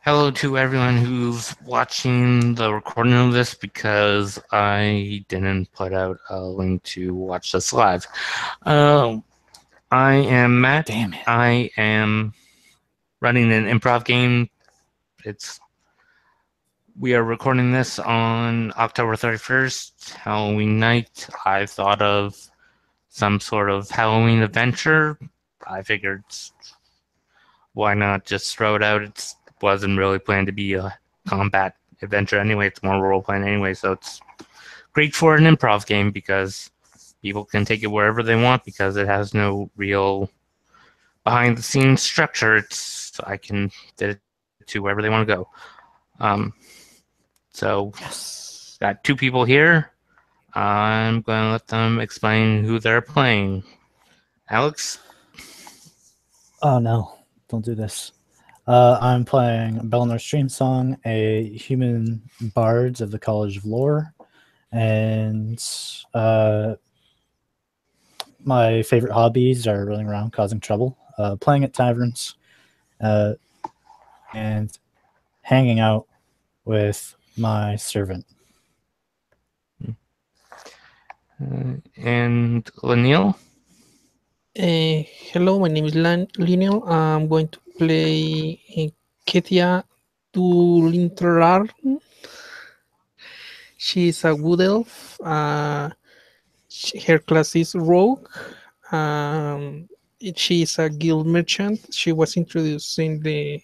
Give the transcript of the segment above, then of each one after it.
Hello to everyone who's watching the recording of this because I didn't put out a link to watch this live. Uh, I am Matt. Damn it. I am running an improv game. We are recording this on October 31st, Halloween night. I thought of some sort of Halloween adventure. I figured why not just throw it out? It wasn't really planned to be a combat adventure anyway. It's more role playing anyway, so it's great for an improv game because people can take it wherever they want because it has no real behind the scenes structure. I can fit it to wherever they want to go. Um, so Yes. got two people here. I'm going to let them explain who they're playing. Alex? Oh no, don't do this. I'm playing Belnor Streamsong, a human bards of the College of Lore, and my favorite hobbies are running around causing trouble, playing at taverns, and hanging out with my servant. And Laniel? Hello, my name is Lionel. I'm going to play Ketia Tulintrar. She's a wood elf. Her class is rogue. She is a guild merchant. She was introduced in the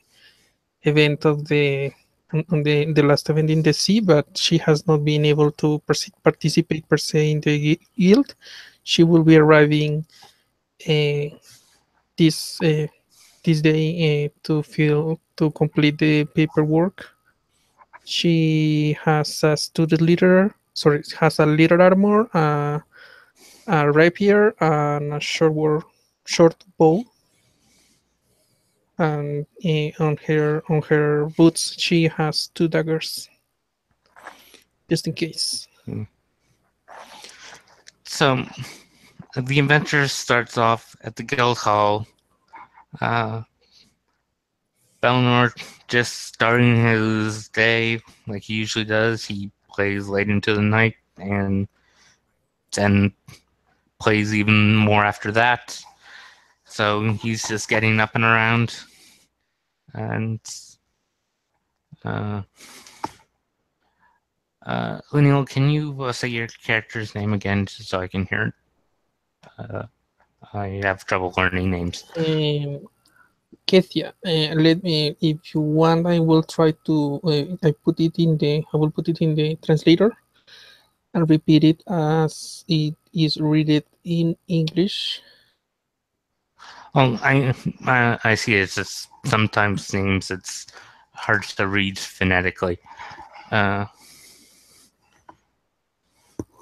event of the last event in the sea, but she has not been able to participate per se in the guild. She will be arriving this day to complete the paperwork. She has a student leader. Sorry, has a leader armor, a rapier, and a short bow. And on her boots, she has 2 daggers, just in case. So the adventure starts off at the guild hall. Belnor just starting his day like he usually does. He plays late into the night and then plays even more after that. So he's just getting up and around. And Leniel, can you say your character's name again just so I can hear it? I have trouble learning names. Kethia, let me, if you want, I will try to. I will put it in the translator and repeat it as it is read in English. Oh, I see. It's just sometimes names it's hard to read phonetically.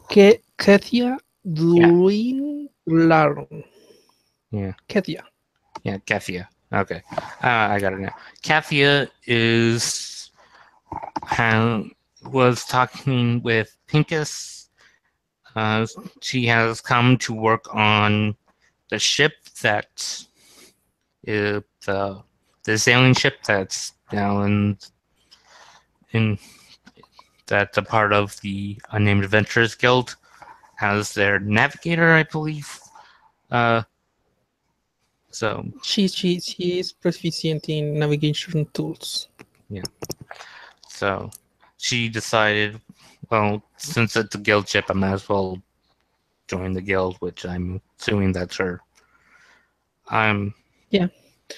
Kethia Duin Laron. Yeah. Kethia. Yeah, Kefia. Okay. I got it now. Kefia was talking with Pincus. She has come to work on the ship that the sailing ship that's now in that's a part of the Unnamed Adventurers Guild. Has their navigator, I believe. So she is proficient in navigation tools. Yeah. So she decided, well, since it's a guild ship, I might as well join the guild, which I'm assuming that's her. Yeah.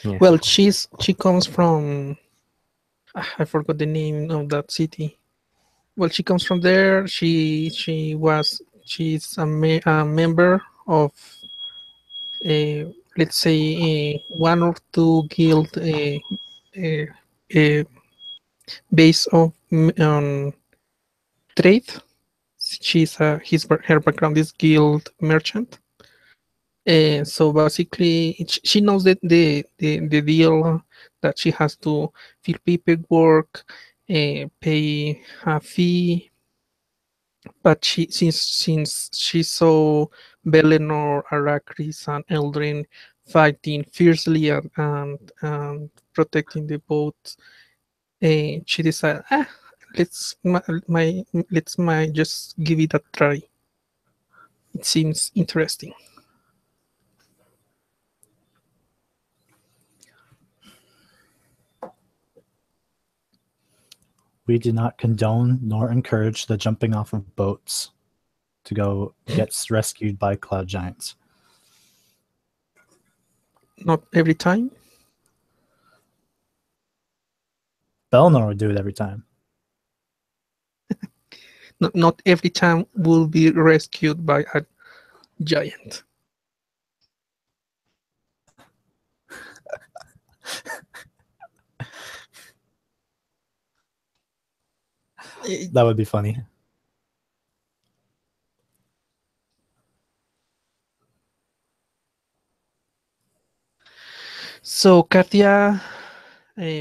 Well, she comes from. I forgot the name of that city. Well, she comes from there. She's a member of let's say one or two guild based on trade. Her background is guild merchant. So basically, she knows that the deal that she has to fill paperwork, pay a fee. But since she saw Belenor, Arrakis, and Eldrin fighting fiercely and protecting the boat, she decided, let's just give it a try. It seems interesting. We do not condone nor encourage the jumping off of boats to go get rescued by cloud giants. Not every time. Belnor would do it every time. Not every time will be rescued by a giant. That would be funny. So Katia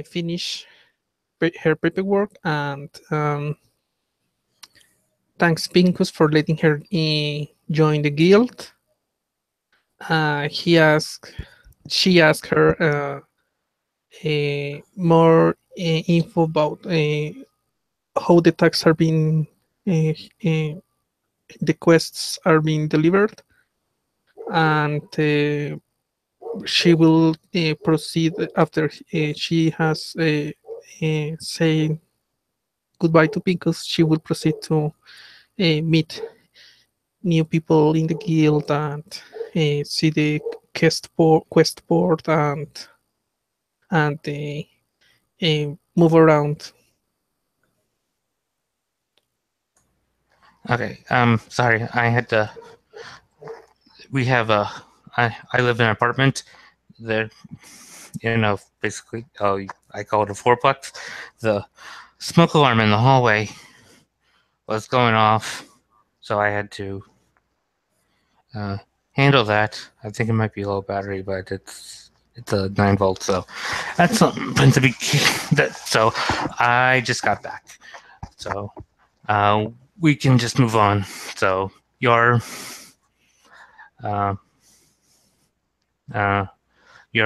finished her paperwork, and thanks Pincus for letting her join the guild. She asked her more info about how the tasks are being, the quests are being delivered, and she will proceed after she has say goodbye to Pincus. She will proceed to meet new people in the guild and see the quest board and move around. Okay. Sorry, I had to. We have a. I live in an apartment. There, basically, I call it a fourplex. The smoke alarm in the hallway was going off, so I had to handle that. I think it might be low battery, but it's a 9 volt, so that's something to be. So I just got back, so we can just move on. So you're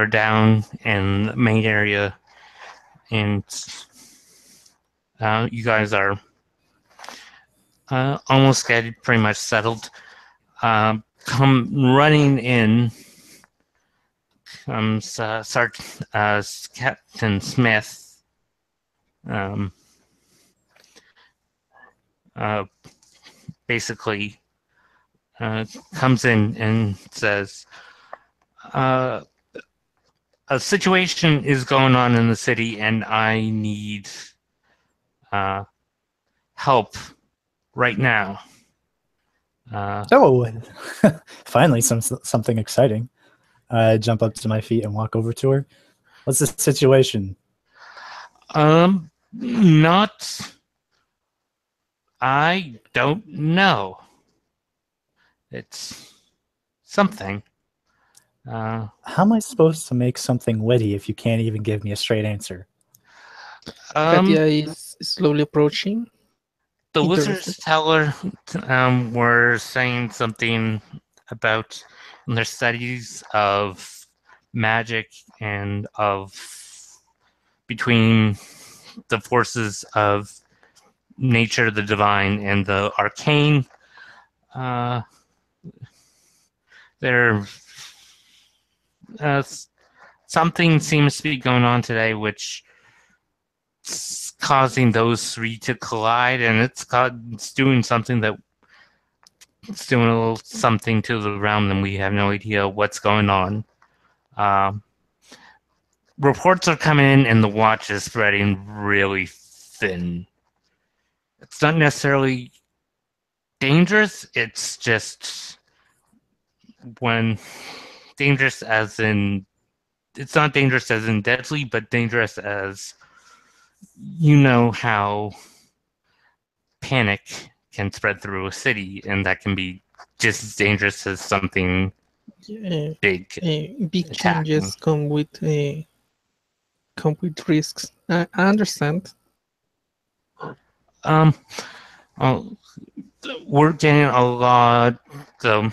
down in the main area, and you guys are almost pretty much settled. Come running in comes Captain Smith. Basically comes in and says, a situation is going on in the city, and I need help right now. Finally, something exciting. I jump up to my feet and walk over to her. What's the situation? Not. I don't know. It's something. How am I supposed to make something witty if you can't even give me a straight answer? Katia is slowly approaching. The Wizard's Teller were saying something about their studies of magic and of between the forces of nature, the divine, and the arcane. There, something seems to be going on today, which is causing those three to collide, and it's doing something that it's doing a little something to the realm, and we have no idea what's going on. Reports are coming in, and the watch is spreading really thin. It's not necessarily dangerous. It's just when dangerous as in, it's not dangerous as in deadly, but dangerous as, how panic can spread through a city, and that can be just as dangerous as something big. Big changes come with risks. I understand. We're getting a lot. A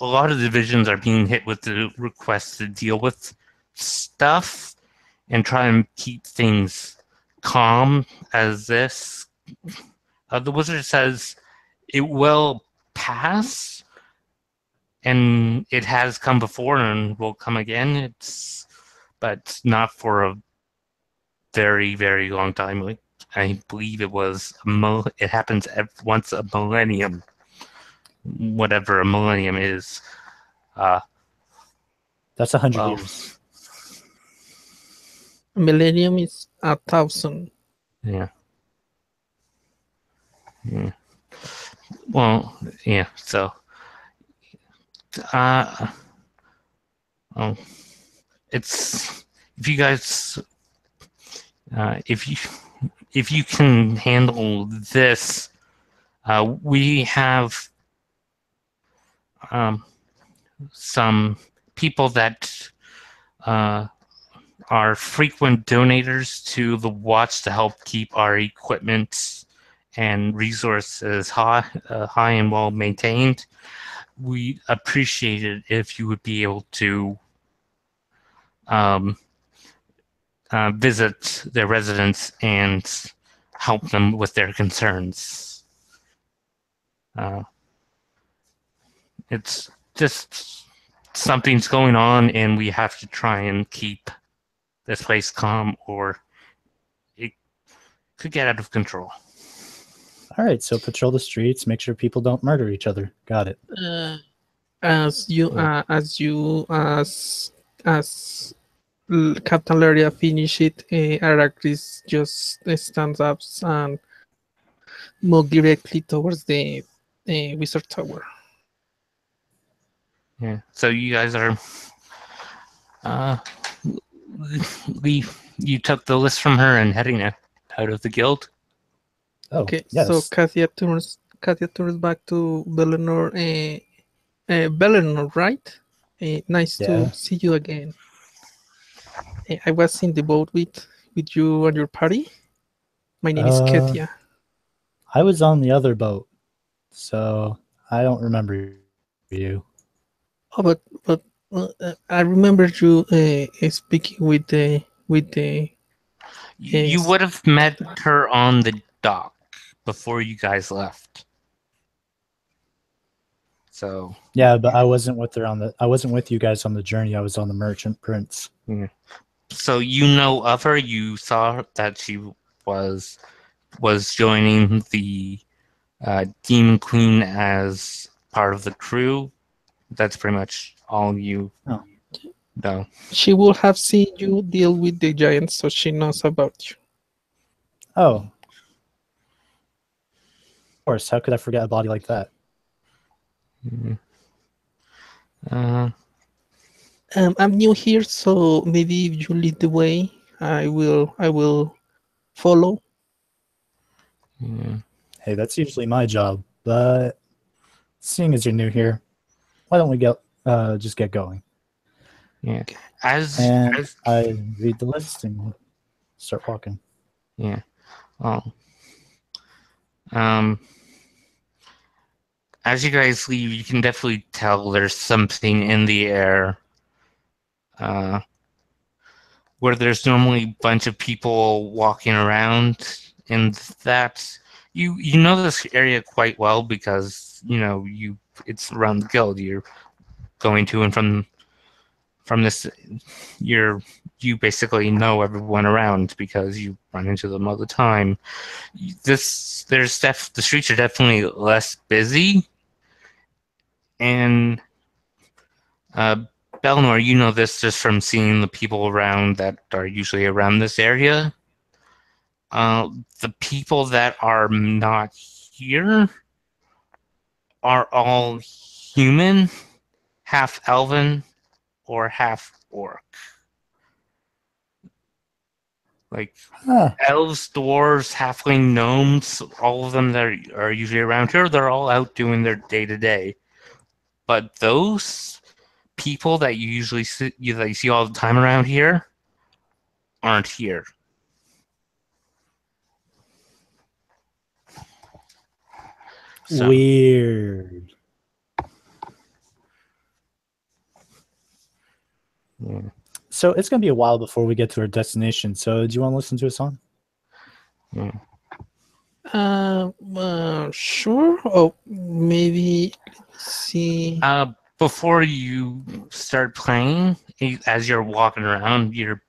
lot of divisions are being hit with the request to deal with stuff and try and keep things calm as this, the wizard says it will pass, and it has come before and will come again. But not for a very, very long time. Like, I believe it happens once a millennium, whatever a millennium is. That's 100 Well, years. Millennium is 1,000. yeah. Well, yeah. So, uh, oh, it's if you guys, if you can handle this, we have some people that are frequent donators to the watch to help keep our equipment and resources high and well maintained. We appreciate it if you would be able to visit their residents and help them with their concerns. It's just something's going on, and we have to try and keep this place calm, or it could get out of control. All right, so patrol the streets, make sure people don't murder each other. Got it. As Captain Laria finish it, Aracris just stands up and moves directly towards the wizard tower. Yeah. So you guys are. You took the list from her and heading out of the guild. Oh, Okay, yes. so Katia turns back to Belenor. Belenor, right? Nice Yeah. to see you again. I was in the boat with you and your party. My name is Katia. I was on the other boat, so I don't remember you. Oh, but I remember you speaking with the You would have met her on the dock before you guys left. So Yeah, but I wasn't with her I wasn't with you guys on the journey. I was on the Merchant Prince. yeah. So you know of her. You saw that she was joining the Demon Queen as part of the crew. That's pretty much all you know. She will have seen you deal with the giants, so she knows about you. Oh. Of course, how could I forget a body like that? I'm new here, so maybe if you lead the way, I will follow. Hey, that's usually my job, but seeing as you're new here, why don't we just get going? Yeah. I read the list and start walking. Yeah. Well, as you guys leave, you can definitely tell there's something in the air. Where there's normally a bunch of people walking around, and that you know this area quite well because it's around the guild. You're going to and from this. You basically know everyone around because you run into them all the time. The streets are definitely less busy, and Belnor, you know this just from seeing the people around that are usually around this area. The people that are not here are all human, half elven, or half orc. Like elves, dwarves, halfling, gnomes, all of them that are usually around here, they're all out doing their day-to-day. But those people that you usually that you see all the time around here aren't here. So, weird. Yeah. So it's gonna be a while before we get to our destination. So do you want to listen to a song? Sure. Oh, maybe let's see. Before you start playing, as you're walking around, you're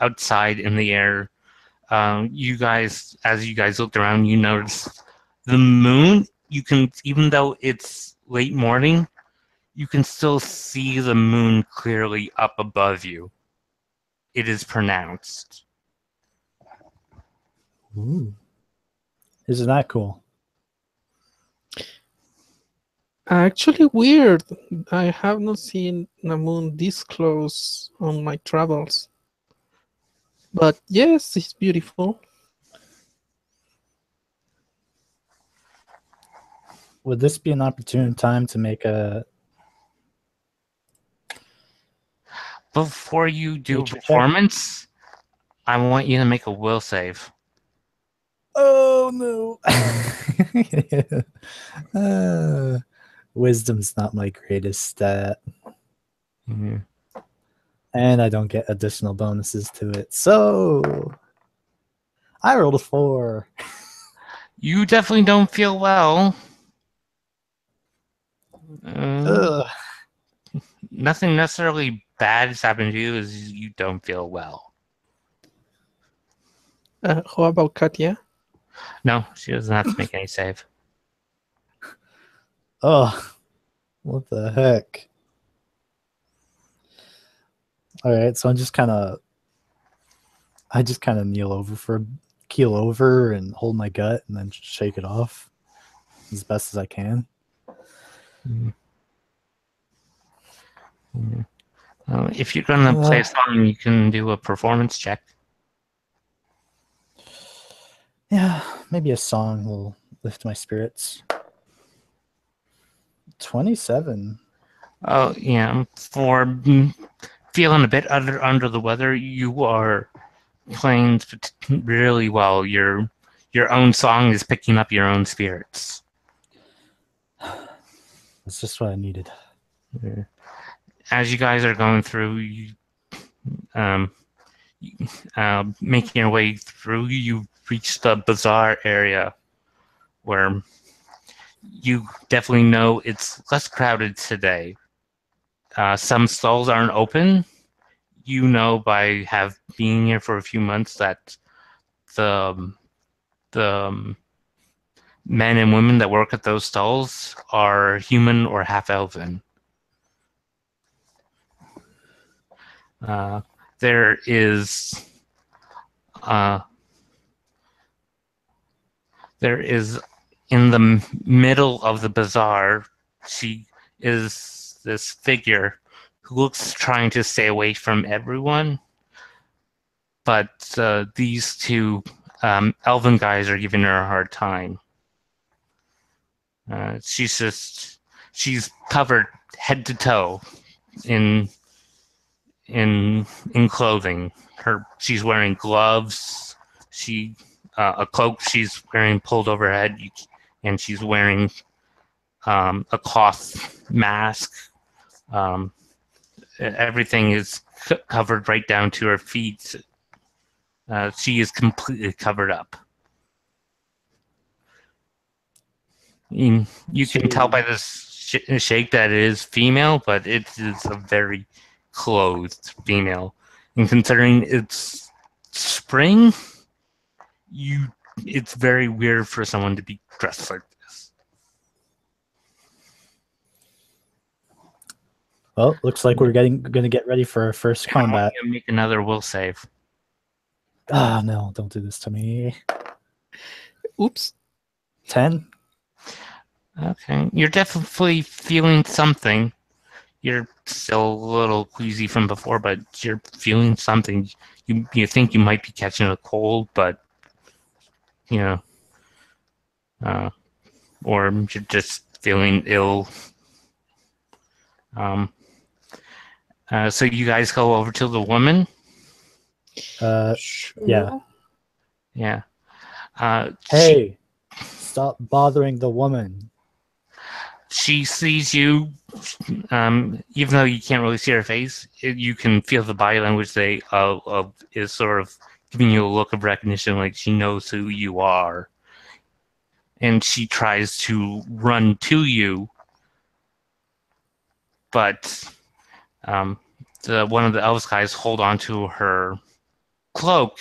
outside in the air. You guys, as you guys looked around, you notice the moon. You can, even though it's late morning, you can still see the moon clearly up above you. It is pronounced. Ooh. Isn't that cool? Actually, weird. I have not seen a moon this close on my travels. But yes, it's beautiful. Would this be an opportune time to make a Before you do a nature check? performance, I want you to make a will save. Oh no. Wisdom's not my greatest stat. Mm-hmm. And I don't get additional bonuses to it. So I rolled a 4. You definitely don't feel well. Nothing necessarily bad has happened to you, is you don't feel well. How about Katya? No, she doesn't have to make any save. Oh, what the heck? All right, so I just kind of keel over and hold my gut and then shake it off as best as I can. If you're gonna play a song, you can do a performance check. Yeah, maybe a song will lift my spirits. 27. Oh yeah, for feeling a bit under the weather, you are playing really well. Your own song is picking up your own spirits. That's just what I needed. As you guys are going through, making your way through, you reach the bazaar area where you definitely know it's less crowded today. Some stalls aren't open. You know by being here for a few months that the men and women that work at those stalls are human or half elven. There is in the middle of the bazaar, she is this figure who looks trying to stay away from everyone, but these two elven guys are giving her a hard time. She's covered head to toe in clothing. She's wearing gloves. A cloak she's wearing pulled over her head, and she's wearing a cloth mask. Everything is covered right down to her feet. She is completely covered up. You can tell by this shake that it is female, but it is a very clothed female. And considering it's spring, it's very weird for someone to be dressed like this. Well, looks like we're gonna get ready for our first combat. I'm gonna make another will save. Ah, no, don't do this to me. Oops. 10. Okay, you're definitely feeling something. You're still a little queasy from before, but you're feeling something. You think you might be catching a cold, but or you're just feeling ill. So you guys go over to the woman. Yeah. Yeah. Hey, stop bothering the woman. She sees you, even though you can't really see her face. You can feel the body language is sort of giving you a look of recognition, like she knows who you are. And she tries to run to you, but one of the elves guys hold onto her cloak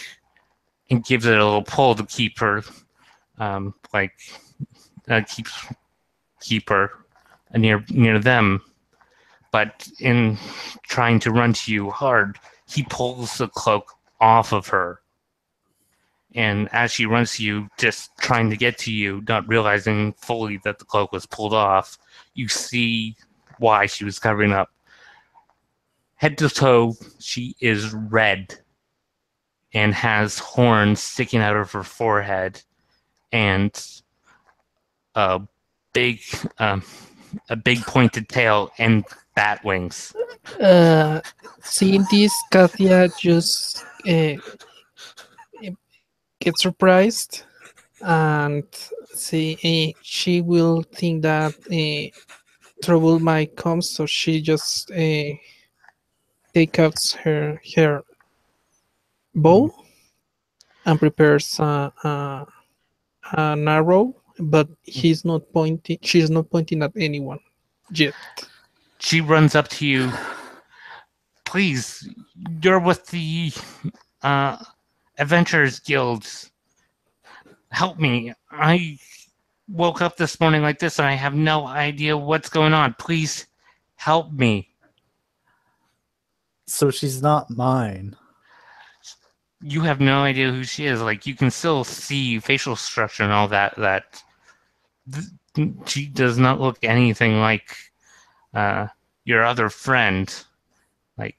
and gives it a little pull to keep her, keep her near them. But in trying to run to you hard, he pulls the cloak off of her. And as she runs to you, just trying to get to you, not realizing fully that the cloak was pulled off, you see why she was covering up. Head to toe, she is red and has horns sticking out of her forehead and a big pointed tail and bat wings. Seeing this, Katia just get surprised, and she will think that trouble might come, so she just take out her bow and prepares an arrow, but she's not pointing at anyone yet. She runs up to you. Please, you're with the Adventurers Guild. Help me. I woke up this morning like this and I have no idea what's going on. Please help me. So she's not mine. You have no idea who she is. Like, you can still see facial structure and all that. She does not look anything like your other friend. Like,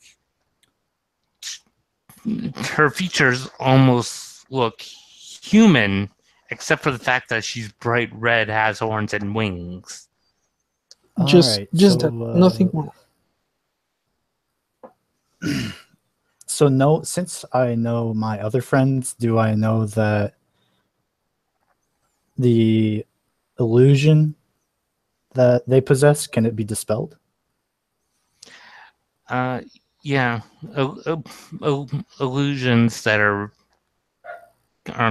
her features almost look human, except for the fact that she's bright red, has horns and wings. Just so, that, nothing more. So no, since I know my other friends, do I know that the illusion that they possess, can it be dispelled? Yeah. Illusions that are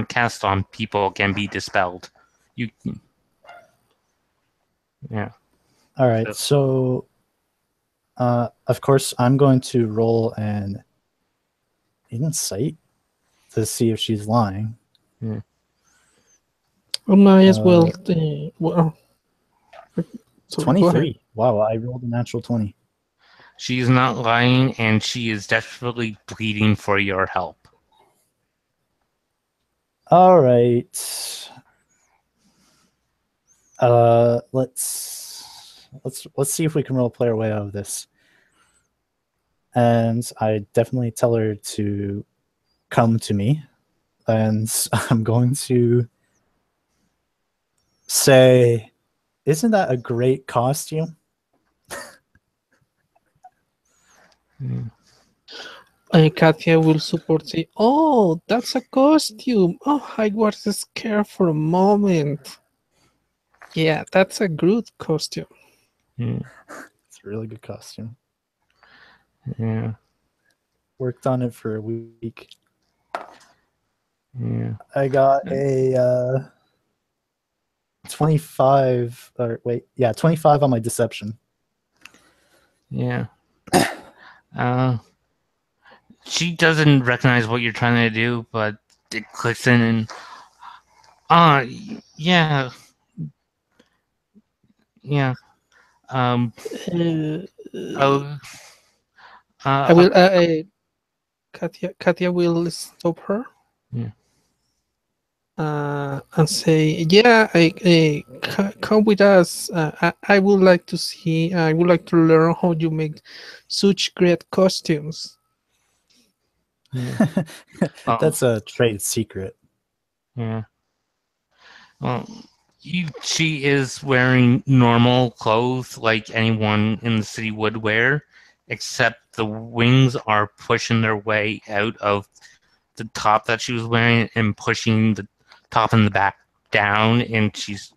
cast on people can be dispelled. Yeah. All right. So, of course, I'm going to roll an insight to see if she's lying. Yeah. Might as well. Well, so 23. Wow, I rolled a natural 20. She is not lying, and she is desperately pleading for your help. All right. Let's see if we can role play our way out of this. And I definitely tell her to come to me, and I'm going to say, "Isn't that a great costume?" Katia will support say, "Oh, that's a costume. Oh, I was scared for a moment. Yeah, that's a good costume." It's a really good costume. Yeah. Worked on it for a week. Yeah. I got a 25 on my deception. Yeah. She doesn't recognize what you're trying to do, but it clicks in and yeah. Yeah. I will Katia will stop her. Yeah. And say, "Yeah, come with us. I would like to see. I would like to learn how you make such great costumes." Yeah. That's a trade secret. Yeah. Well, she is wearing normal clothes like anyone in the city would wear, except the wings are pushing their way out of the top that she was wearing and pushing the top and the back down, and she's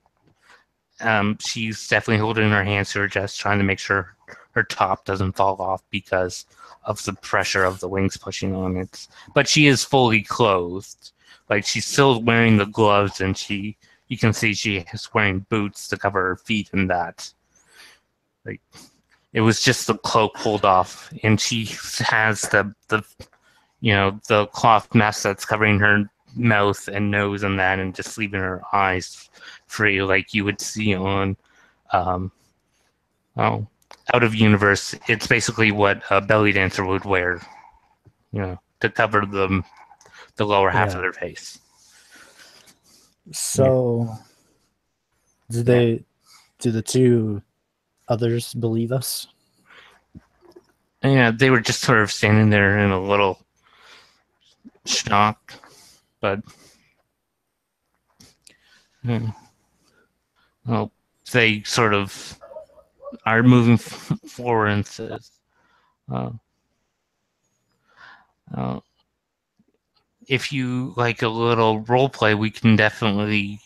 definitely holding her hands to her chest, trying to make sure her top doesn't fall off because of the pressure of the wings pushing on it. But she is fully clothed. Like, she's still wearing the gloves, and you can see she is wearing boots to cover her feet and that. Like, it was just the cloak pulled off, and she has the the cloth mask that's covering her mouth and nose and that, and just leaving her eyes free, like you would see on out of universe. It's basically what a belly dancer would wear, to cover the lower half of their face. So, do the two others believe us? Yeah, they were just sort of standing there in a little shock, but well, they sort of are moving forward and says, if you like a little role play, we can definitely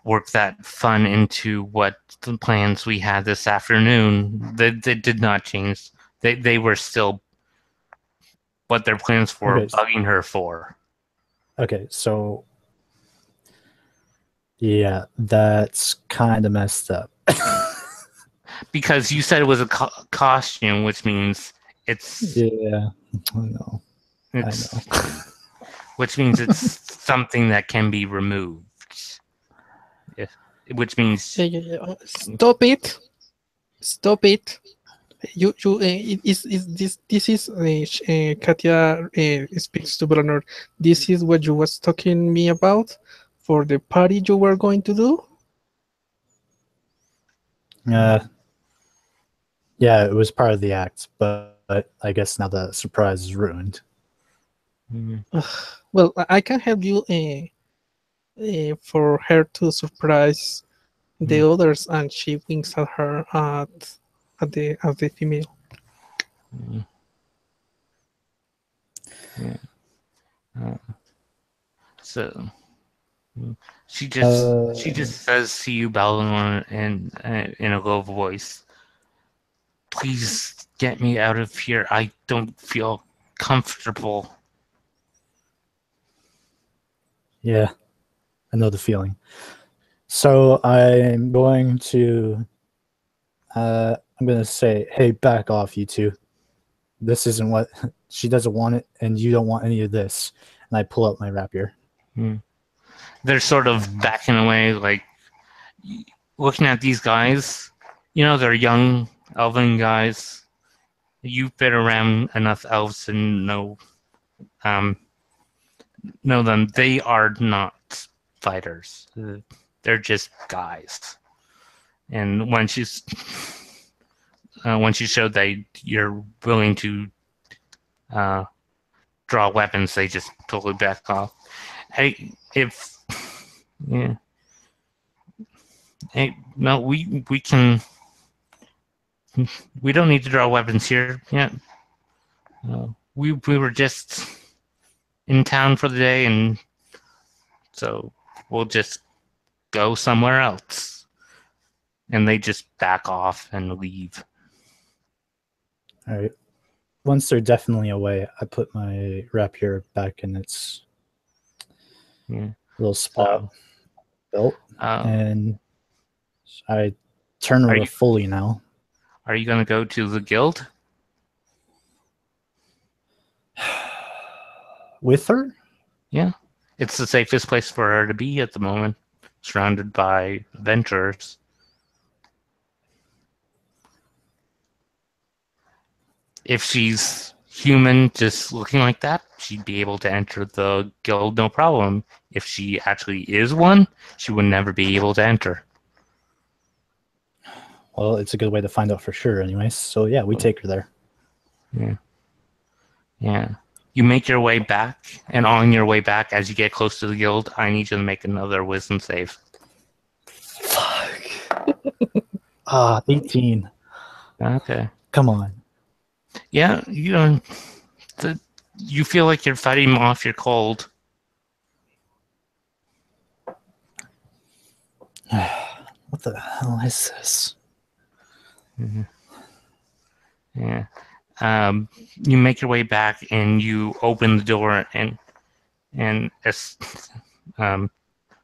work that fun into what the plans we had this afternoon. They did not change. They were still what their plans were bugging her for. Okay, so yeah, that's kind of messed up. Because you said it was a costume, which means it's... Yeah, I know. I know. Which means it's something that can be removed. Which means... Stop it! Stop it! This is Katya speaks to Bronner. This is what you was talking me about for the party you were going to do? Yeah, it was part of the act, but I guess now the surprise is ruined. Well, I can help you for her to surprise the others, and she winks at her at the female. So she just says to you, Balin, in a low voice, "Please get me out of here. I don't feel comfortable." Yeah, I know the feeling. So I'm going to say, hey, back off, you two. This isn't what she doesn't want it, and you don't want any of this. And I pull out my rapier. They're sort of backing away, like looking at these guys. They're young elven guys. You've been around enough elves to know them. They are not fighters. They're just guys. And when she showed that you're willing to draw weapons, they just totally back off. Hey, no, we can. We don't need to draw weapons here. Yeah. We were just in town for the day, and so we'll just go somewhere else. And they just back off and leave. All right. Once they're definitely away, I put my rapier back in its little spot belt, and I turn her fully now. Are you going to go to the guild? With her? Yeah. It's the safest place for her to be at the moment, surrounded by adventurers. If she's human, just looking like that, she'd be able to enter the guild no problem. If she actually is one, she would never be able to enter. Well, it's a good way to find out for sure anyways. So yeah, we take her there. Yeah. You make your way back, and on your way back, as you get close to the guild, I need you to make another wisdom save. Fuck. 18. Okay. Come on. Yeah, you feel like you're fighting off your cold. What the hell is this? Yeah. You make your way back and you open the door and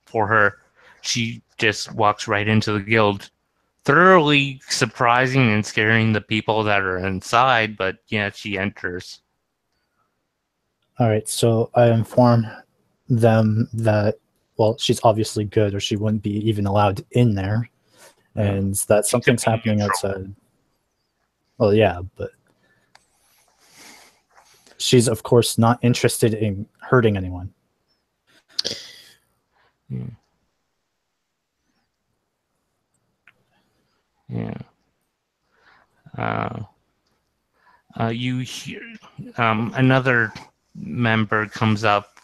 for her, she just walks right into the guild, thoroughly surprising and scaring the people that are inside. But yeah, she enters. All right, so I inform them that, well, she's obviously good, or she wouldn't be even allowed in there, and that She could something's be happening neutral. outside. Well, yeah, but she's of course not interested in hurting anyone. Yeah. Yeah. You hear another member comes up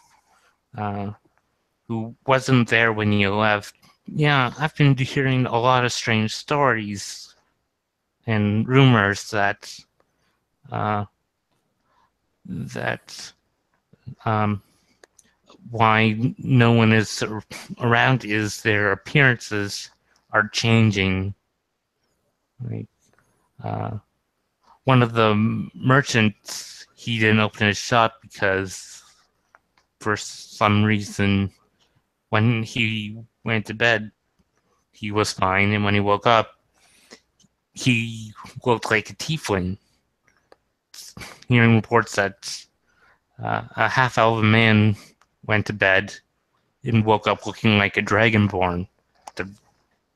who wasn't there when you left. Yeah, I've been hearing a lot of strange stories and rumors uh, that why no one is around is their appearances are changing. Like one of the merchants, he didn't open his shop because for some reason when he went to bed he was fine, and when he woke up he looked like a tiefling. Hearing reports that a half-elven man went to bed and woke up looking like a dragonborn.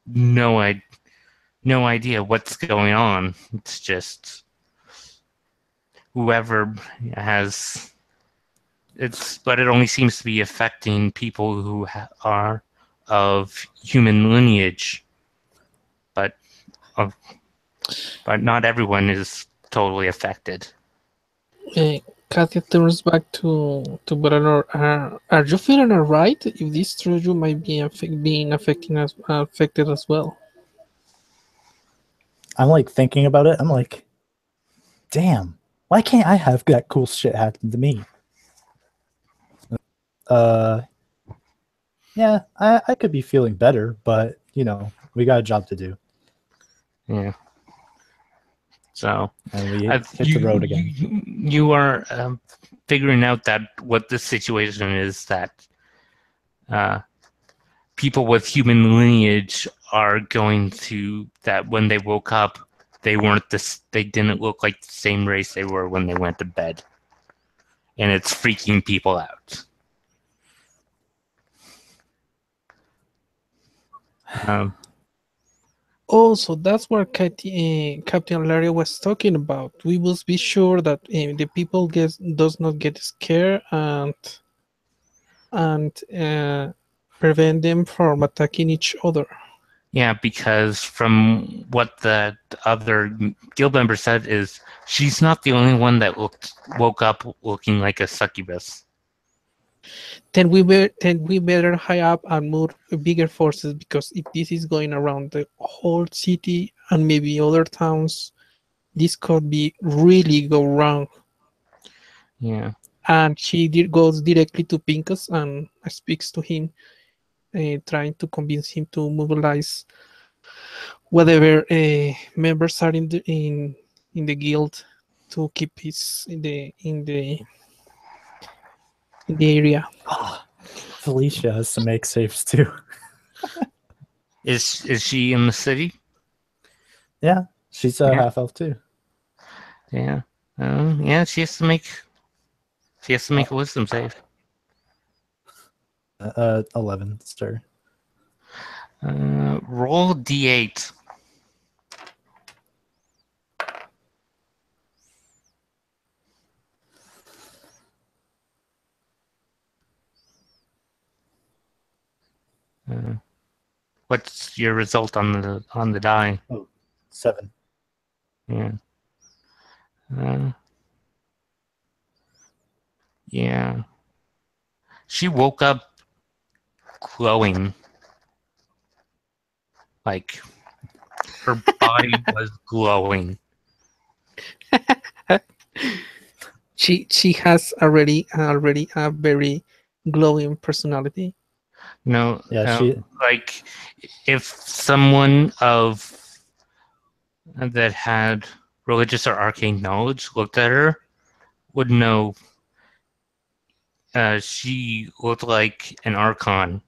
No, no idea what's going on. It's just whoever has but it only seems to be affecting people who are of human lineage, but but not everyone is totally affected. Katya turns back to Bernard. Are you feeling alright? If this is true, you might be affected as well. I'm like thinking about it. I'm like, damn, why can't I have that cool shit happen to me? Yeah, I could be feeling better, but you know, we got a job to do. Yeah. So and we hit the road again. You are figuring out that what the situation is, that people with human lineage are going to, that when they woke up, they weren't this. They didn't look like the same race they were when they went to bed, and it's freaking people out. Oh, so that's what Captain Larry was talking about. We must be sure that the people does not get scared and prevent them from attacking each other. Yeah, because from what the other guild member said is she's not the only one that woke up looking like a succubus. Then we better high up and move bigger forces, because if this is going around the whole city and maybe other towns, this could be really go wrong. Yeah. And she goes directly to Pincus and speaks to him, trying to convince him to mobilize whatever members are in the guild to keep peace in the area. Felicia has to make saves too. Is she in the city? Yeah, she's a Yeah. half elf too. Yeah. Yeah, she has to make a wisdom save. 11, sir. Roll d8. What's your result on the die? 7. Yeah. Yeah. She woke up glowing. Like her body was glowing. She has already a very glowing personality. No, Yeah, she. like if someone that had religious or arcane knowledge looked at her would know she looked like an archon.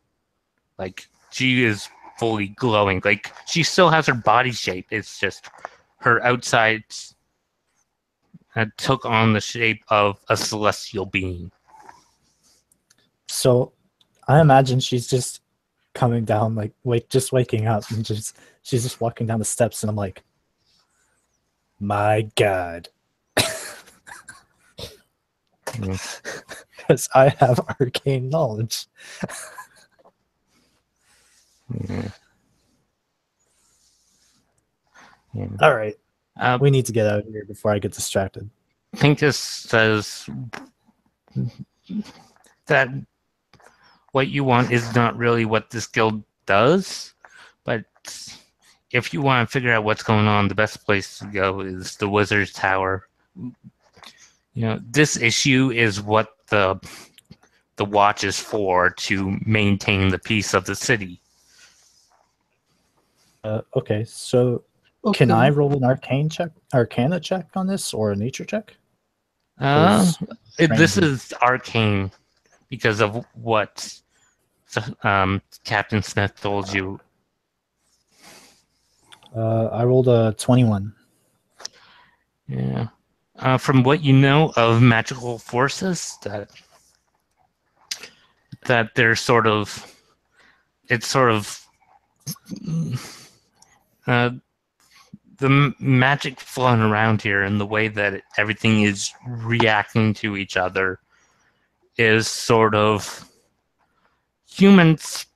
Like, she is fully glowing. Like, she still has her body shape. It's just her outsides took on the shape of a celestial being. So I imagine she's just coming down, like just waking up, and she's just walking down the steps, and I'm like, my God. Because I have arcane knowledge. Yeah. Yeah. All right. We need to get out of here before I get distracted. Pincus says that what you want is not really what this guild does, but if you want to figure out what's going on, the best place to go is the Wizard's Tower. This issue is what the watch is for, to maintain the peace of the city. Okay, so can I roll an arcana check on this, or a nature check? This is arcane because of what Captain Smith told you. I rolled a 21. Yeah. From what you know of magical forces, that they're sort of the magic flowing around here and the way that everything is reacting to each other is sort of humans.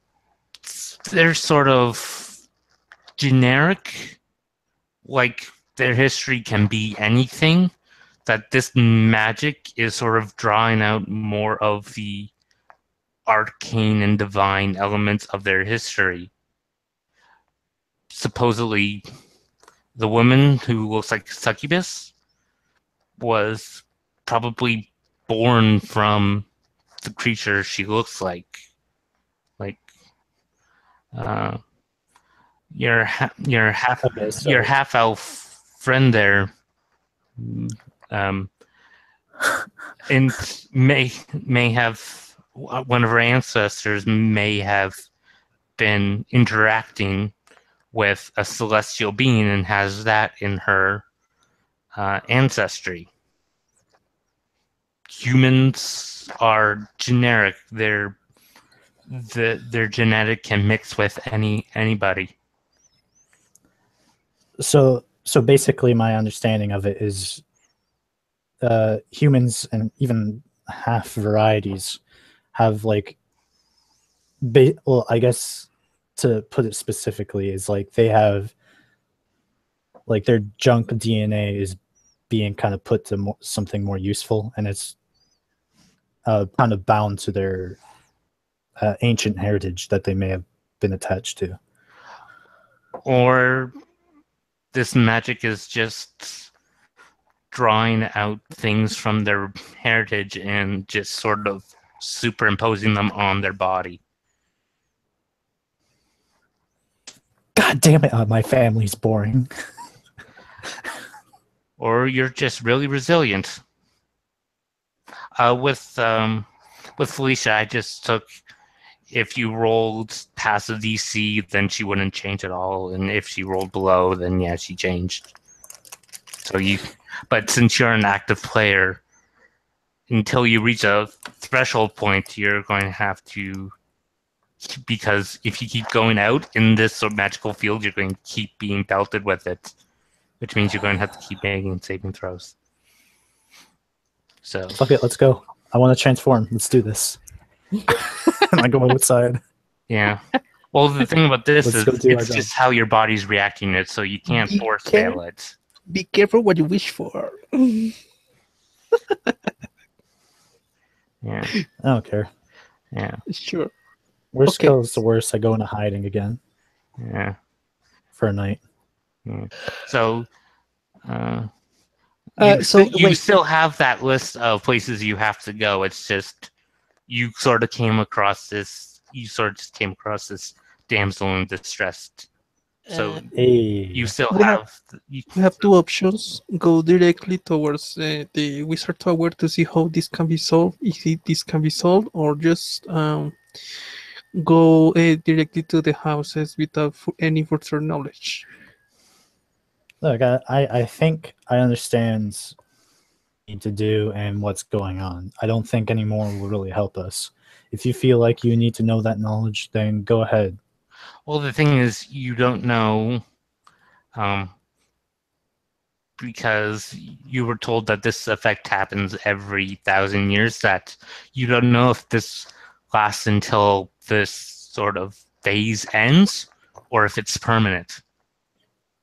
They're sort of generic, like their history can be anything. That this magic is sort of drawing out more of the arcane and divine elements of their history. Supposedly, the woman who looks like succubus was probably born from the creature she looks like. Your half elf friend there, and may have one of her ancestors may have been interacting with a celestial being and has that in her ancestry. Humans are generic. Their genetic can mix with anybody. So basically, my understanding of it is humans and even half varieties have I guess to put it specifically is they have their junk DNA is being kind of put to something more useful, and it's kind of bound to their ancient heritage that they may have been attached to. Or this magic is just drawing out things from their heritage and just sort of superimposing them on their body. God damn it, my family's boring. Or you're just really resilient. With Felicia, I just took, if you rolled past the DC, then she wouldn't change at all, and if she rolled below, then yeah, she changed. But since you're an active player, until you reach a threshold point, you're going to have to, because if you keep going out in this sort of magical field, you're going to keep being belted with it, which means you're going to have to keep making saving throws. So fuck it, let's go. I want to transform. Let's do this. And I go outside. Yeah. Well, the thing about this is it's job. just how your body's reacting to it, so you can't force fail it. Be careful what you wish for. Yeah. I don't care. Yeah. Sure. Worst goes to worst, I go into hiding again. Yeah. For a night. Yeah. So, you still have that list of places you have to go. It's just you sort of came across this. You sort of just came across this damsel in distress. So Hey, you still we have have you, we have two options: go directly towards the wizard tower to see how this can be solved, if this can be solved, or just go directly to the houses without any further knowledge. look, I think I understand what you need to do and what's going on. I don't think any more will really help us. If you feel like you need to know that knowledge, then go ahead. well, the thing is, you don't know, um, because you were told that this effect happens every 1,000 years. That you don't know if this lasts until this sort of phase ends, or if it's permanent.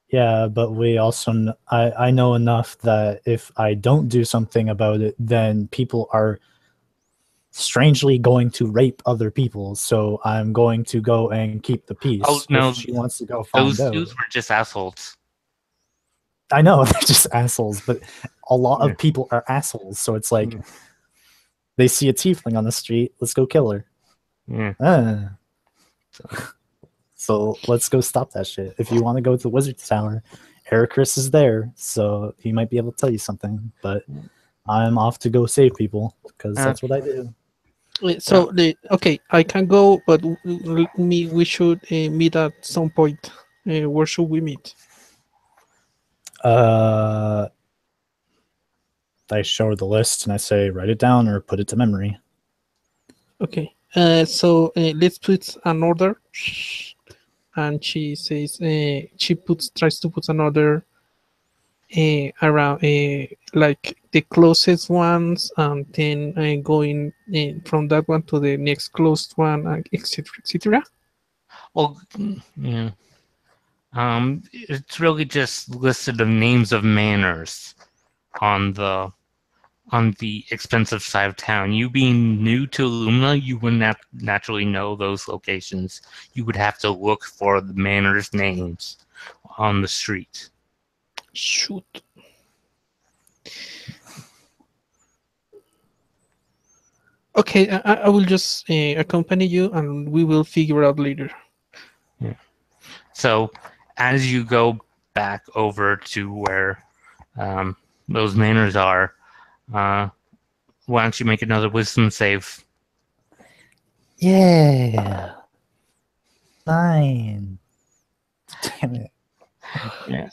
Yeah, but we also I know enough that if I don't do something about it, then people are strangely going to rape other people. So I'm going to go and keep the Oh peace. If no, she wants to go find those out, dudes were just assholes. I know they're just assholes, but a lot Yeah. of people are assholes. So it's like Mm. they see a tiefling on the street, let's go kill her. Yeah. Ah. So let's go stop that shit. If you want to go to the Wizard's Tower, Ericus is there, so he might be able to tell you something. But I'm off to go save people because that's what I do. So okay, I can go, but we should meet at some point. Where should we meet? I show her the list and I say, write it down or put it to memory. Okay. So let's put an order. And she says she tries to put an order around like the closest ones, and then going from that one to the next closest one, etc. etc. Well, yeah. It's really just listed of names of manors on the expensive side of town. You being new to Illumina, you wouldn't naturally know those locations. You would have to look for the manors' names on the street. Shoot. Okay, I will just accompany you, and we will figure out later. Yeah. So, as you go back over to where those manors are, why don't you make another wisdom save? Yeah. 9. Damn it. Yeah.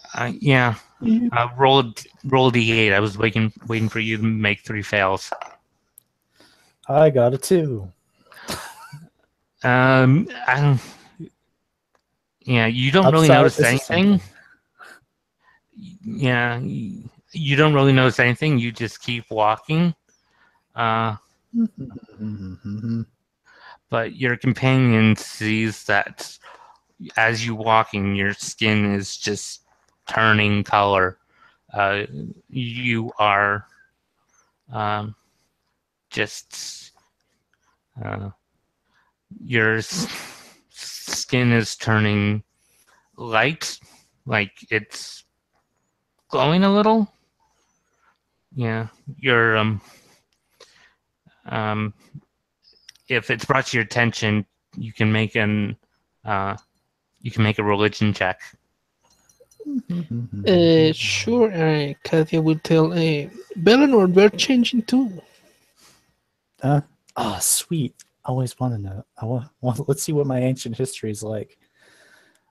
Roll a d8. I was waiting for you to make 3 fails. I got a 2. I don't. Yeah, you don't really Upside, notice this is anything. something. Yeah, you don't really notice anything. You just keep walking. But your companion sees that as you walking, your skin is just turning color. You are just your skin is turning light, like it's glowing a little. Yeah, your if it's brought to your attention, you can make a religion check. Sure, Katia will tell Bellinor, we're changing too. Oh, sweet. I always want to know. Let's see what my ancient history is like.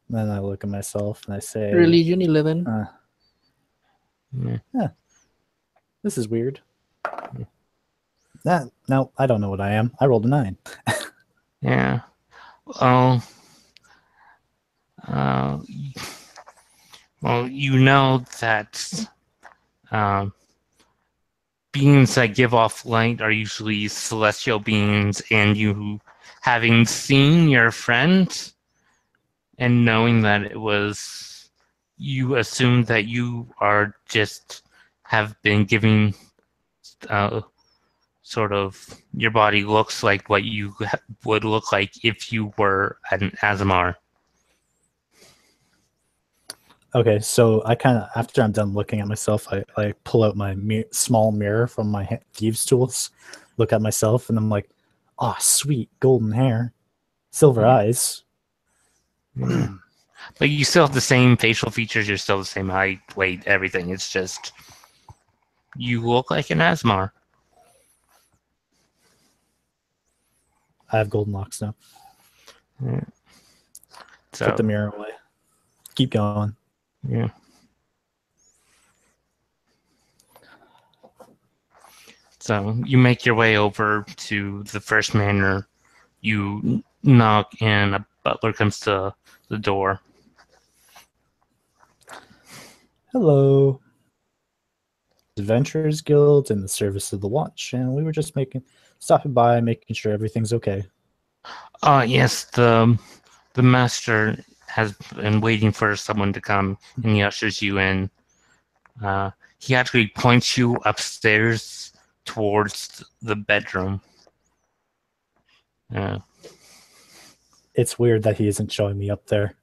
And then I look at myself and I say, Religion 11. yeah, this is weird. No, I don't know what I am. I rolled a 9. Yeah. Oh. Well, you know that beings that give off light are usually celestial beings, and you, having seen your friend and knowing that it was, you assume that you are just have been giving sort of your body looks like what you would look like if you were an Azamar. Okay, so I kind of, after I'm done looking at myself, I pull out my small mirror from my thieves' tools, look at myself, and I'm like, oh, sweet, golden hair, silver eyes. But you still have the same facial features. You're still the same height, weight, everything. It's just you look like an Asmar. I have golden locks now. Yeah. So Put the mirror away. Keep going. yeah. So you make your way over to the first manor. You knock, and a butler comes to the door. Hello. Adventurers Guild in the service of the watch, and we were just stopping by, making sure everything's okay. Yes, the master has been waiting for someone to come, and he ushers you in. He actually points you upstairs towards the bedroom. It's weird that he isn't showing me up there.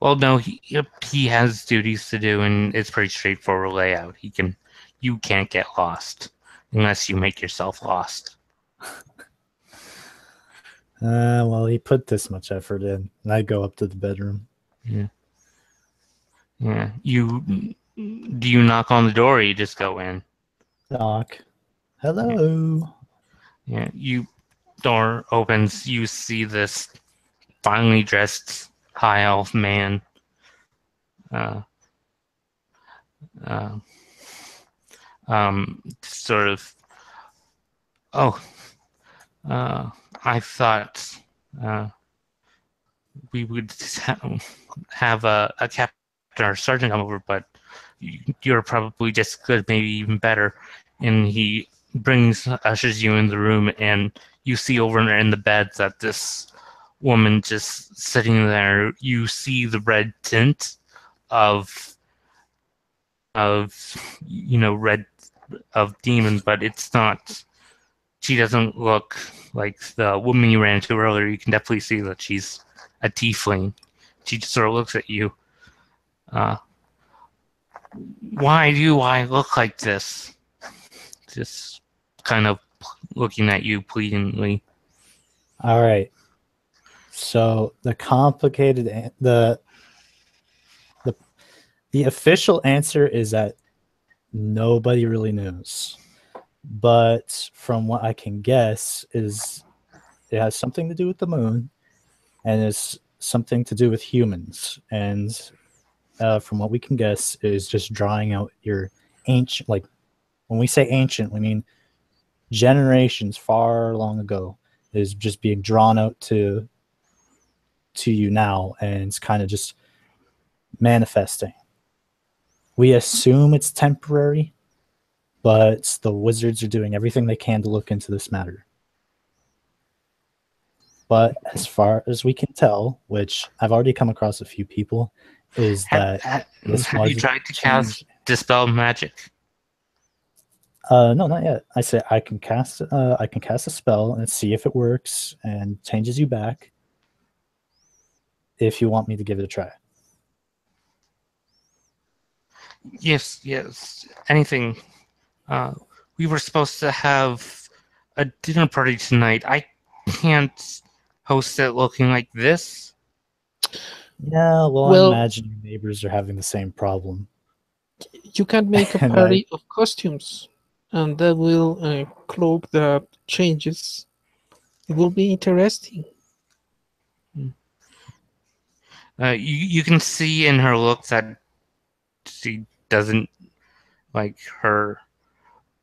Well, no, he has duties to do, and it's pretty straightforward layout. You can't get lost unless you make yourself lost. Well, he put this much effort in, and I go up to the bedroom. Yeah. Do you knock on the door, or you just go in? Knock. Hello. Yeah. Door opens. You see this finely dressed high elf man. Sort of. Oh. I thought we would have a captain or sergeant come over, but you're probably just good, maybe even better. And he ushers you in the room, and you see over in the bed that this woman just sitting there. You see the red tint of red of demon, but it's not. She doesn't look like the woman you ran into earlier. You can definitely see that she's a tiefling. She just sort of looks at you. Why do I look like this? Just kind of looking at you pleadingly. All right. So the official answer is that nobody really knows. But from what I can guess is it has something to do with the moon, and it's something to do with humans. And from what we can guess is just drawing out your ancient, like when we say ancient, we mean generations far long ago, is just being drawn out to you now, and it's kind of just manifesting. We assume it's temporary, but the wizards are doing everything they can to look into this matter. But as far as we can tell, which I've already come across a few people, is that have you tried to cast Dispel Magic? No, not yet. I say I can cast a spell and see if it works and changes you back. If you want me to give it a try. Yes. Anything. We were supposed to have a dinner party tonight. I can't host it looking like this. Yeah, well, I imagine your neighbors are having the same problem. You can make a party of costumes, and that will cloak the changes. It will be interesting. You can see in her look that she doesn't, like, her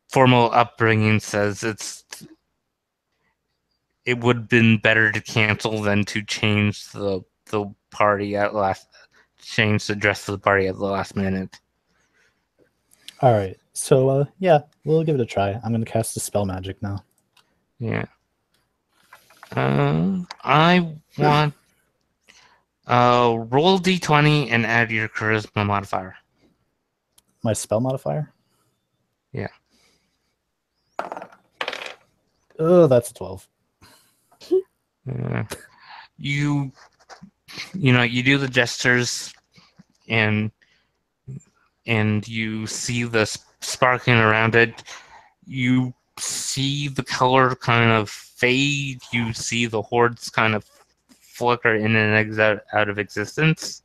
formal upbringing says it would have been better to cancel than to change the party change the dress of the party at the last minute. All right, so yeah, we'll give it a try. I'm going to cast the spell magic now. Yeah. I want roll d20 and add your charisma modifier. My spell modifier? Yeah. Oh, that's a 12. You do the gestures, and you see the sparkling around it. You see the color kind of fade. You see the hordes kind of flicker in and out of existence,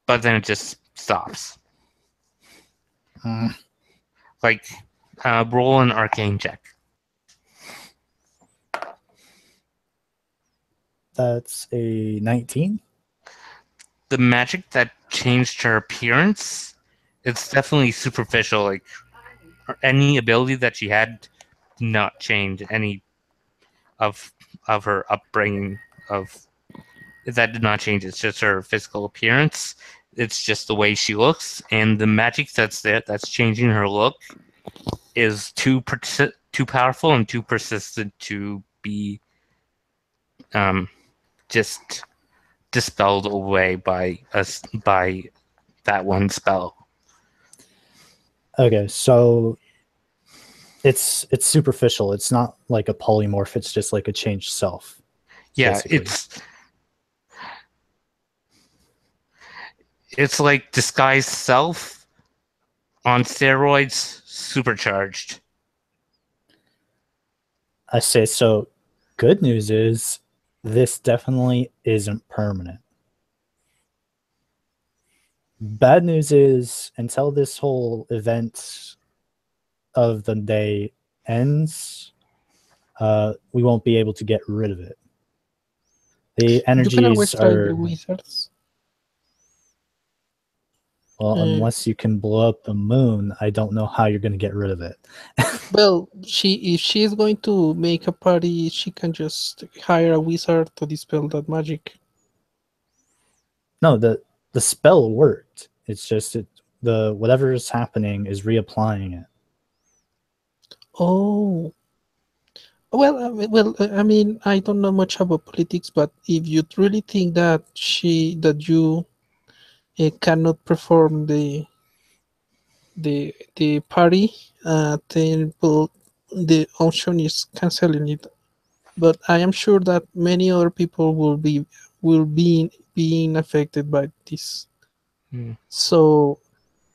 but then it just stops. Like, roll an arcane check. That's a 19. The magic that changed her appearance, it's definitely superficial. Like, any ability that she had did not change any of her upbringing. Of that did not change. It's just her physical appearance. It's just the way she looks, and the magic that's changing her look is too powerful and too persistent to be just dispelled away by that one spell. Okay, so it's superficial. It's not like a polymorph. It's just like a changed self. Yeah, basically. it's like disguised self on steroids, supercharged. I say so. Good news is this definitely isn't permanent. Bad news is until this whole event of the day ends, we won't be able to get rid of it. The You can always energies try are the wizards. well, unless you can blow up the moon, I don't know how you're going to get rid of it. Well, if she is going to make a party, she can just hire a wizard to dispel that magic. No, the spell worked. It's just the whatever is happening is reapplying it. Oh. Well, I mean, I don't know much about politics, but if you really think that you cannot perform the party, then the option is canceling it. But I am sure that many other people will be being affected by this. So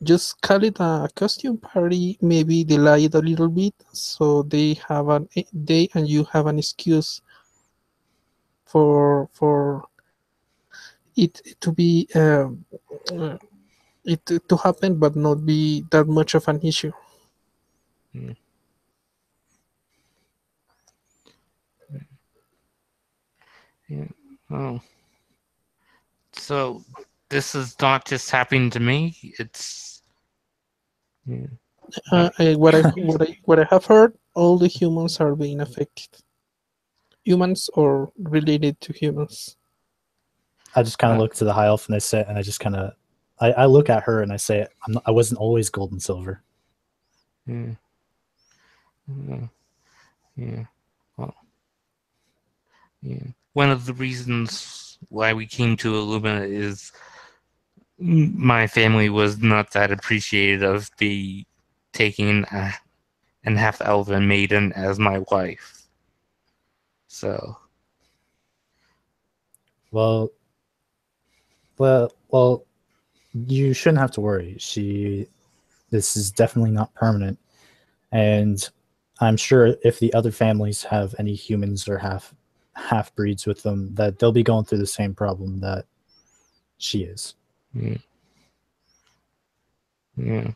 just call it a costume party, maybe delay it a little bit so they and you have an excuse for it to be it to happen, but not be that much of an issue. Yeah. Oh. So this is not just happening to me. It's What I have heard, all the humans are being affected. Humans or related to humans. I just kind of look to the high elf and I just kind of I look at her and I say I wasn't always gold and silver. Yeah. Well, yeah. One of the reasons why we came to Illumina is my family was not that appreciative of the taking an half-elven maiden as my wife. So. Well, you shouldn't have to worry. This is definitely not permanent, and I'm sure if the other families have any humans or half breeds with them, that they'll be going through the same problem that she is. Yeah.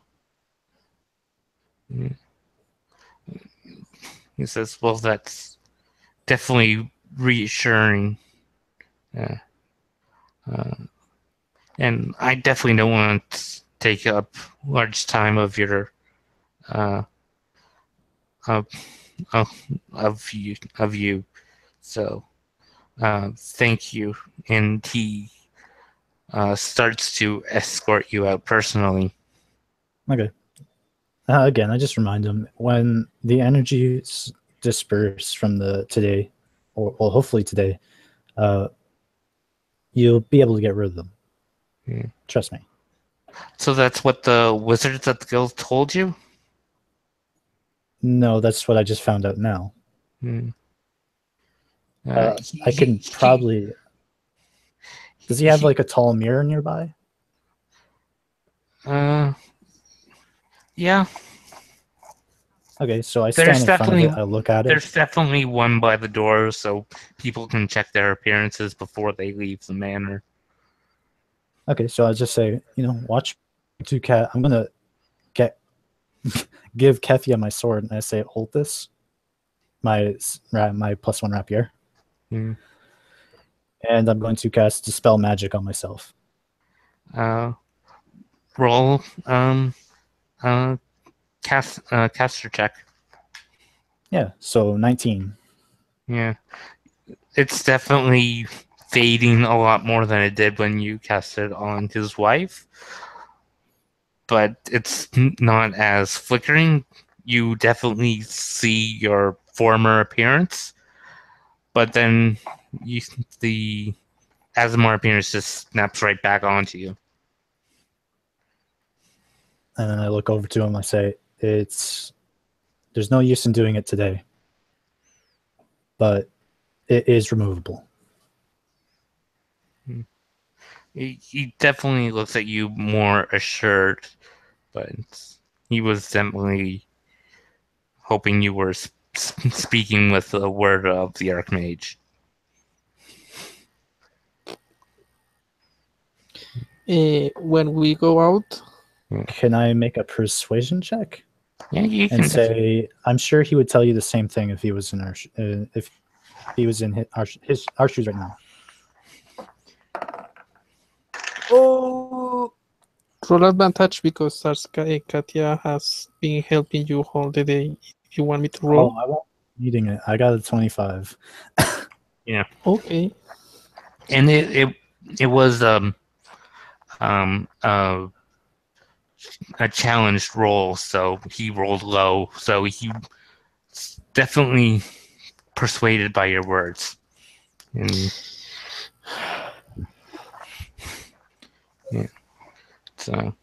He says, "Well, that's definitely reassuring." And I definitely don't want to take up large time of your of you. So thank you. And he starts to escort you out personally. Okay. Again, I just remind him when the energies disperse from today, or well, hopefully today, you'll be able to get rid of them. Yeah. Trust me. So that's what the wizards at the guild told you? No, that's what I just found out now. I can probably... Does he have like a tall mirror nearby? Yeah. Okay, so I There's stand in front of it. definitely I look at it. there's definitely one by the door, so people can check their appearances before they leave the manor. Okay, so I just say, watch to Cat. I'm gonna get give Kethia my sword, and I say, hold this, my +1 rapier, Hmm. and I'm going to cast dispel magic on myself. Roll caster check. Yeah, so 19. Yeah, it's definitely fading a lot more than it did when you cast it on his wife, but it's not as flickering. You definitely see your former appearance, but then you the Azamar appearance just snaps right back onto you. And then I look over to him. I say, there's no use in doing it today, but it is removable. He definitely looks at you more assured, but he was definitely hoping you were speaking with the word of the Archmage. When we go out, Can I make a persuasion check? Yeah, you And can say, I'm sure he would tell you the same thing if he was in our if he was in our shoes right now. Oh, roll advantage because Katya has been helping you all the day. If you want me to roll, I won't be needing it. I got a 25. Yeah, okay. and it was a challenged roll, so he rolled low, so he definitely persuaded by your words. And yeah, so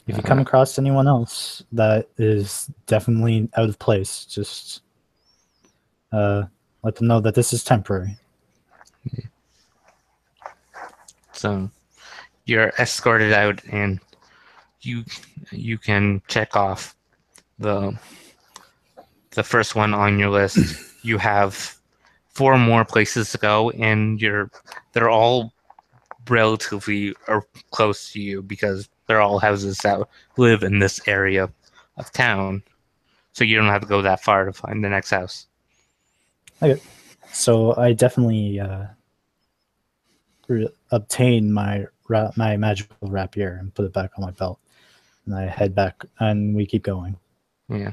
If you come across anyone else that is definitely out of place, just let them know that this is temporary. so you're escorted out, and you can check off the first one on your list. You have 4 more places to go, and they're all relatively close to you because they're all houses that live in this area of town. So you don't have to go that far to find the next house. Okay, so I definitely obtain my magical rapier and put it back on my belt, and I head back, and we keep going. Yeah.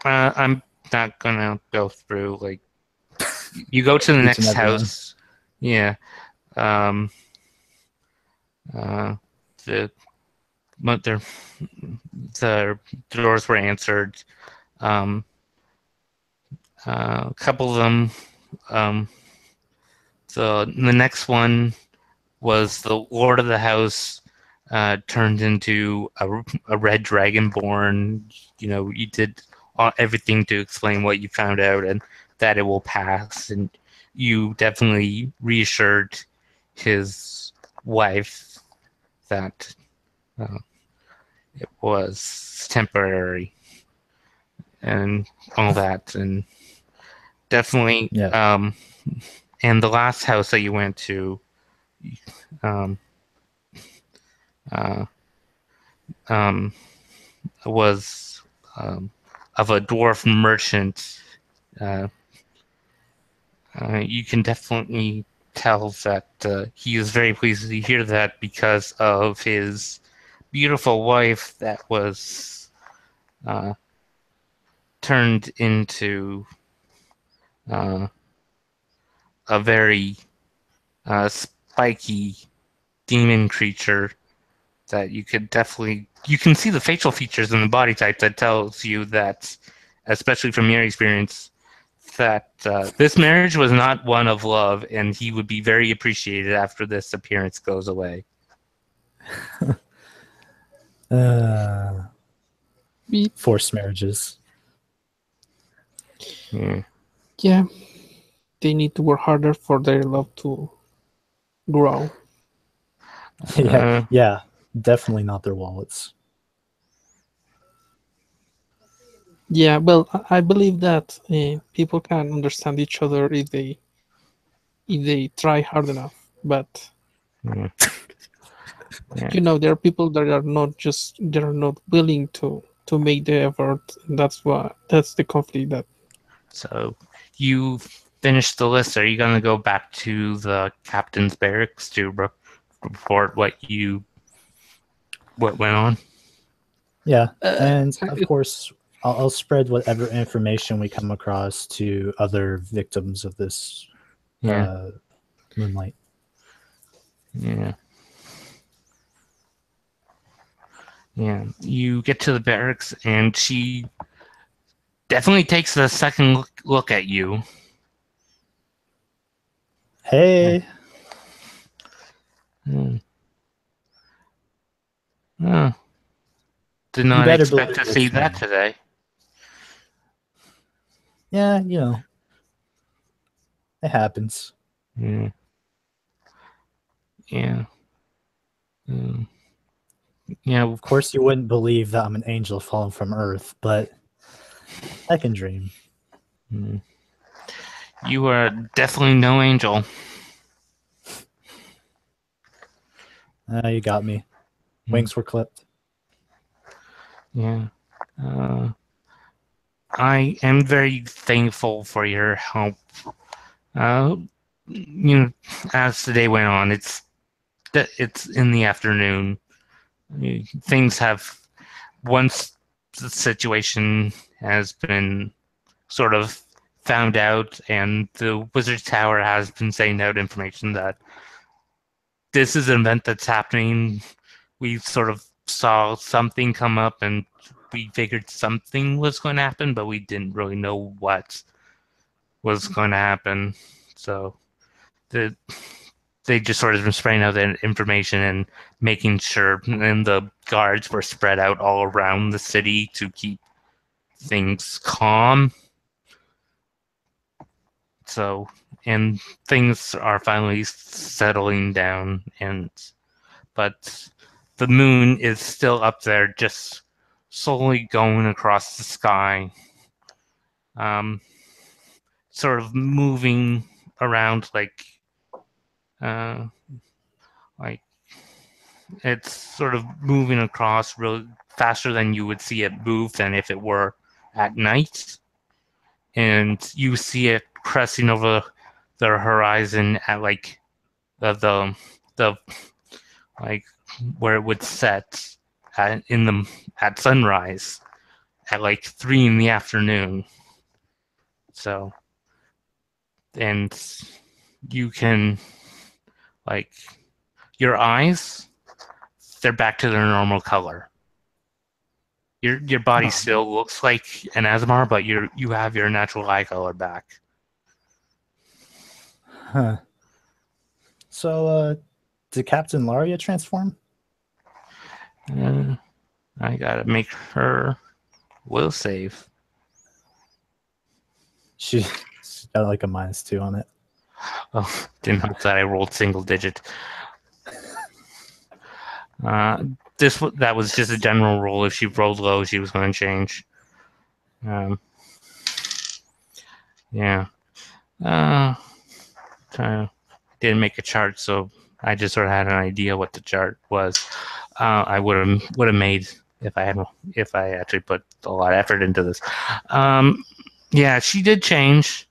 I'm not gonna go through like you go to the Each and next every one. house. Yeah. The the doors were answered. A couple of them. The next one was the Lord of the House turned into a red dragonborn. You did everything to explain what you found out and that it will pass. And you definitely reassured his wife that it was temporary and all that. And definitely, Yeah. and the last house that you went to, um, uh, was of a dwarf merchant. Uh, you can definitely tell that he is very pleased to hear that because of his beautiful wife that was turned into a very spiky demon creature that you can see the facial features and the body type that tells you that, especially from your experience, that this marriage was not one of love, and he would be very appreciated after this appearance goes away. Forced marriages. Yeah, they need to work harder for their love to grow. Yeah, definitely not their wallets. Yeah, well, I believe that people can understand each other if they try hard enough. But Yeah. Yeah. there are people that are not just they're not willing to make the effort. And that's the conflict that. So you finished the list. Are you going to go back to the captain's barracks to report what went on? Yeah, and Uh, of course, I'll spread whatever information we come across to other victims of this Yeah. moonlight. Yeah. Yeah. You get to the barracks, and she definitely takes a second look at you. Hey, Hmm. Oh, did you not better expect believe to see it's that me. today. Yeah, it happens. Yeah. Yeah. Mm. Yeah. Of course, you wouldn't believe that I'm an angel fallen from Earth, but I can dream. Mm. You are definitely no angel. You got me. Mm. Wings were clipped. Yeah. I am very thankful for your help. Uh, as the day went on, it's in the afternoon. Things have once the situation has been sort of found out, and the Wizard Tower has been sending out information that this is an event that's happening. We sort of saw something come up, and we figured something was going to happen, but we didn't really know what was going to happen. So the they just sort of been spreading out that information and making sure, and the guards were spread out all around the city to keep things calm. So, and things are finally settling down, but the moon is still up there, just slowly going across the sky, um, sort of moving around uh, like it's sort of moving across real faster than you would see it move than if it were at night. And you see it cresting over the horizon at the like where it would set at sunrise at like 3 in the afternoon. So, and you can like your eyes, they're back to their normal color. Your body Oh, still looks like an Asmar, but you have your natural eye color back. huh. So, did Captain Laria transform? I gotta make her will save. She got like a -2 on it. Oh, didn't help that I rolled single digit. That was just a general roll. If she rolled low, she was going to change. Yeah. Didn't make a chart, so I just sort of had an idea what the chart was. I would have made if I actually put a lot of effort into this. Yeah, she did change.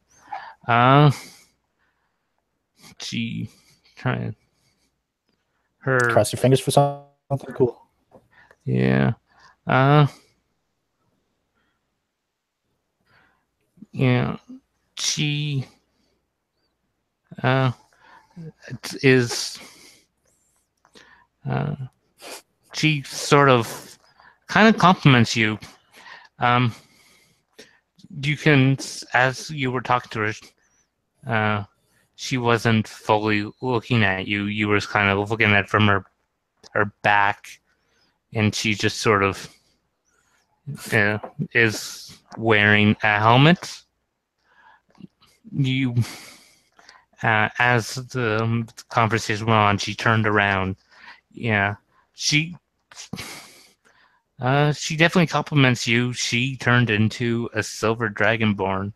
She trying her Cross your fingers for something cool. yeah. Yeah. She uh is uh she sort of kind of compliments you. Um, you can, as you were talking to her, she wasn't fully looking at you. You were kind of looking at from her back, and she just sort of is wearing a helmet. You, as the conversation went on, she turned around. Yeah, she She definitely compliments you. She turned into a silver dragonborn.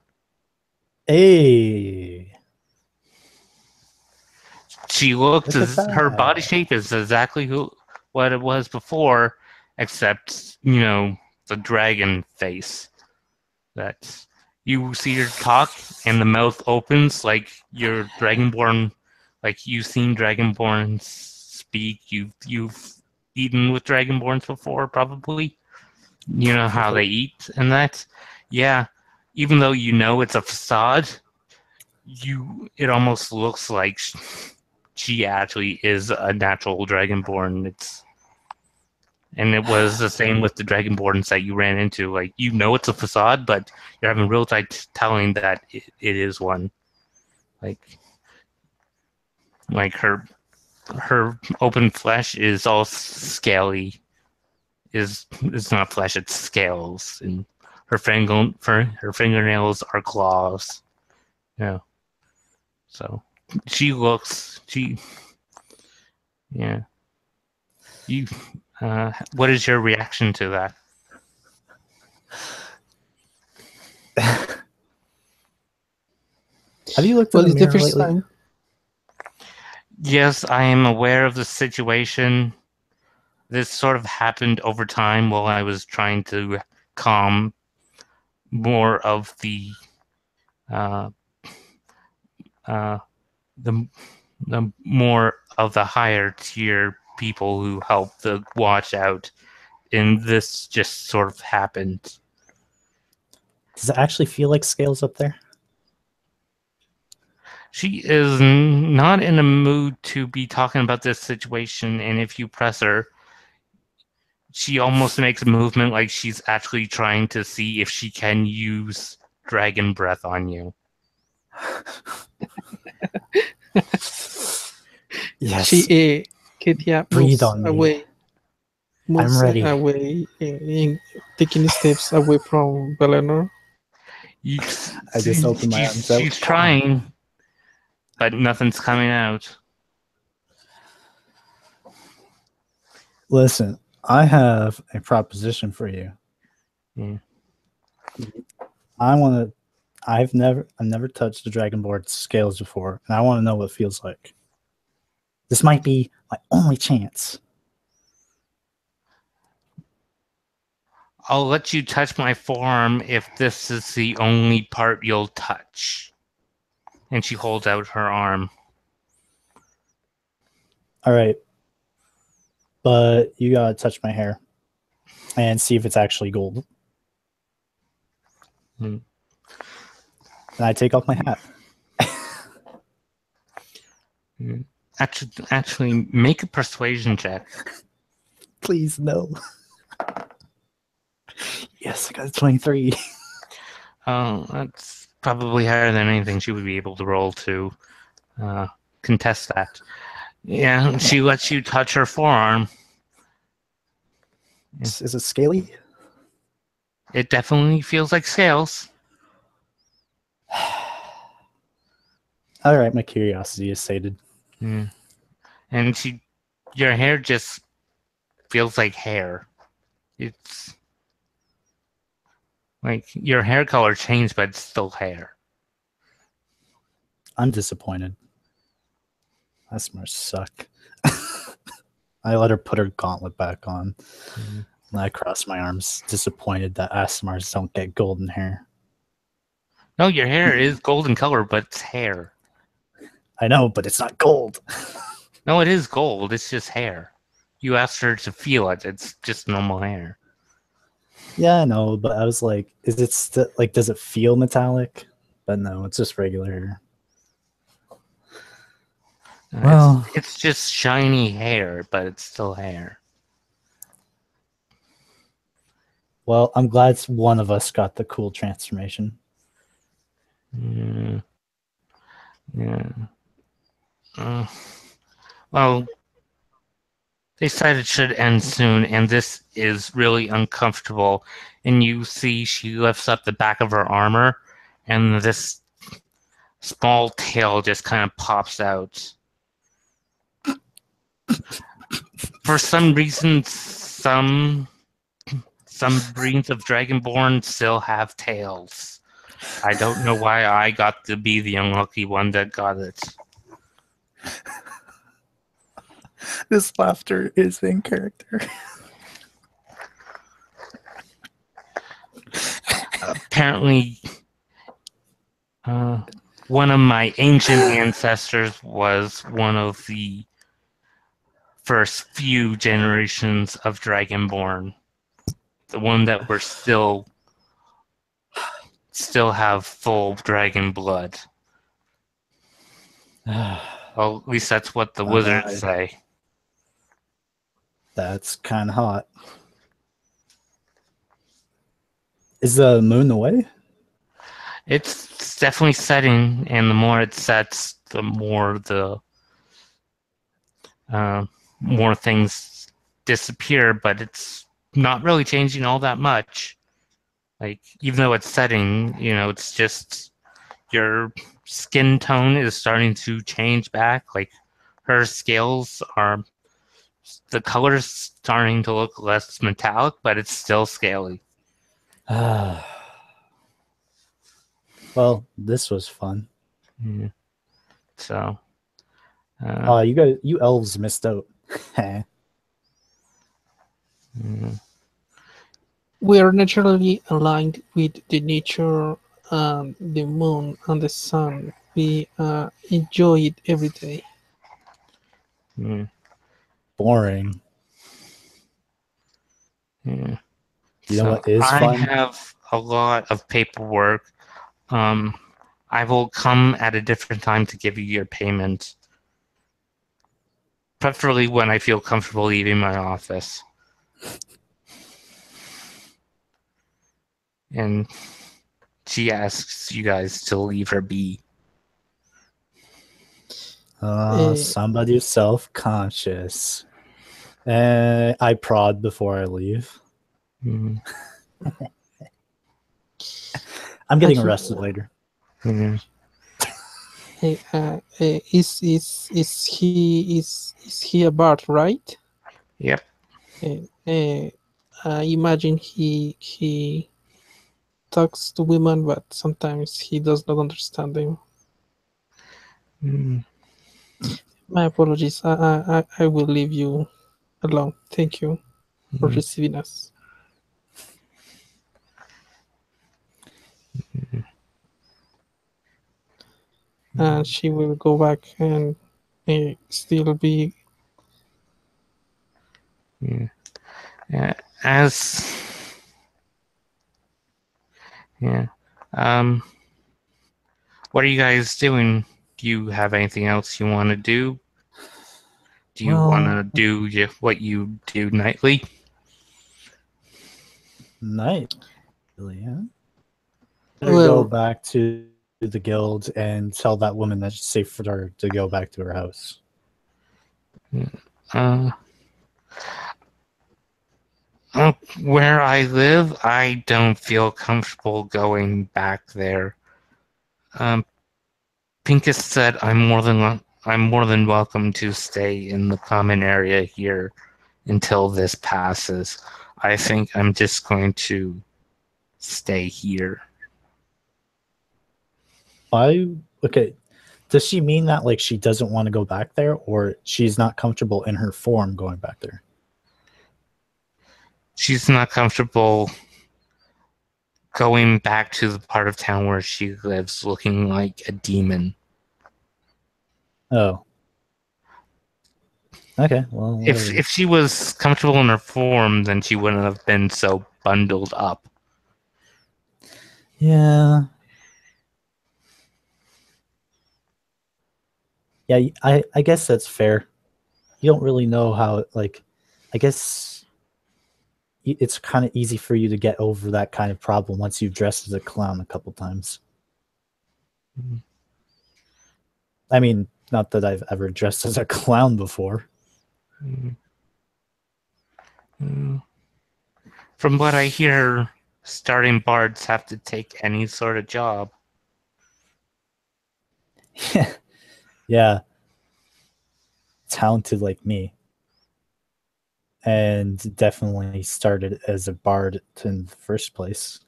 Hey, She looked look at as her body that. shape is exactly what it was before, except the dragon face. That you see her talk and the mouth opens like your dragonborn, like you've seen dragonborns speak. You've eaten with dragonborns before, probably. You know how they eat and that. Yeah, even though you know it's a facade, it almost looks like she actually is a natural dragonborn. And it was the same with the dragonborns that you ran into. Like, you know it's a facade, but you're having real time telling that it is one. Like her open flesh is all scaly. It's not flesh, it's scales, and her fingernails are claws. Yeah. So yeah. You what is your reaction to that? Have you looked in Well, the it's the mirror first lately? time. Yes, I am aware of the situation. This sort of happened over time while I was trying to calm more of uh, uh, the more of the higher tier people who help the watch out, and this just sort of happened. Does it actually feel like scales up there? She is not in a mood to be talking about this situation, and if you press her, she almost makes a movement like she's actually trying to see if she can use dragon breath on you. Yes. Ketia Breathe moves on me. away. Moves I'm ready. away, taking steps away from Valenor. I just opened my arms out. She's trying, but nothing's coming out. Listen, I have a proposition for you. Yeah. I've never touched the dragonborn scales before, and I want to know what it feels like. This might be my only chance. I'll let you touch my forearm if this is the only part you'll touch. And she holds out her arm. All right. But you gotta touch my hair and see if it's actually gold. Hmm. And I take off my hat. Actually, make a persuasion check. Please, no. Yes, I got a 23. Oh, that's probably higher than anything she would be able to roll to contest that. Yeah, she lets you touch her forearm. Is it scaly? It definitely feels like scales. All right, my curiosity is sated. Yeah. And your hair just feels like hair. It's like your hair color changed, but it's still hair. I'm disappointed. Asmars suck. I let her put her gauntlet back on. Mm-hmm. And I cross my arms, disappointed that Asmars don't get golden hair. No, your hair is golden color, but it's hair. I know, but it's not gold. No, it is gold. It's just hair. You asked her to feel it. It's just normal hair. Yeah, I know, but I was like, is it like, does it feel metallic? But no, it's just regular hair. Well, it's just shiny hair, but it's still hair. Well, I'm glad one of us got the cool transformation. Yeah. Well, they said it should end soon, and this is really uncomfortable. And you see she lifts up the back of her armor, and this small tail just kind of pops out. For some reason, some some breeds of Dragonborn still have tails. I don't know why I got to be the unlucky one that got it. This laughter is in character. Apparently, one of my ancient ancestors was one of the first few generations of Dragonborn. The one that were still have full dragon blood. Well, at least that's what the wizards say. That's kind of hot. Is the moon away? It's definitely setting, and the more it sets, the more more things disappear. But it's not really changing all that much. Like, even though it's setting, it's just your skin tone is starting to change back. Like, her scales are, the color's starting to look less metallic, but it's still scaly. Well, this was fun. Yeah. So, you elves missed out. yeah. We are naturally aligned with the nature, the moon, and the sun. We enjoy it every day. Yeah. Boring. Yeah. You know what is fun? I have a lot of paperwork. I will come at a different time to give you your payment. Preferably when I feel comfortable leaving my office. And she asks you guys to leave her be. Somebody's self-conscious. I prod before I leave. Mm-hmm. I'm getting arrested later. Mm-hmm. Is he a bard, right? Yep. I imagine he talks to women, but sometimes he does not understand them. Mm-hmm. My apologies. I will leave you alone. Thank you for receiving us. And she will go back and still be. Yeah. What are you guys doing? Do you have anything else you want to do? Do you want to do what you do nightly? Nightly, yeah. Go back to the guild and tell that woman that it's safe for her to go back to her house. Where I live, I don't feel comfortable going back there. Pincus said I'm more than welcome to stay in the common area here until this passes. I think I'm just going to stay here. Okay. Does she mean that like she doesn't want to go back there, or she's not comfortable in her form going back there? She's not comfortable going back to the part of town where she lives looking like a demon. Oh. Okay, well, if she was comfortable in her form, then she wouldn't have been so bundled up. Yeah. Yeah, I guess that's fair. You don't really know how, like, I guess it's kind of easy for you to get over that kind of problem once you've dressed as a clown a couple times. Mm-hmm. I mean, not that I've ever dressed as a clown before. Mm-hmm. Mm-hmm. From what I hear, starting bards have to take any sort of job. Yeah. Talented like me. and definitely started as a bard in the first place.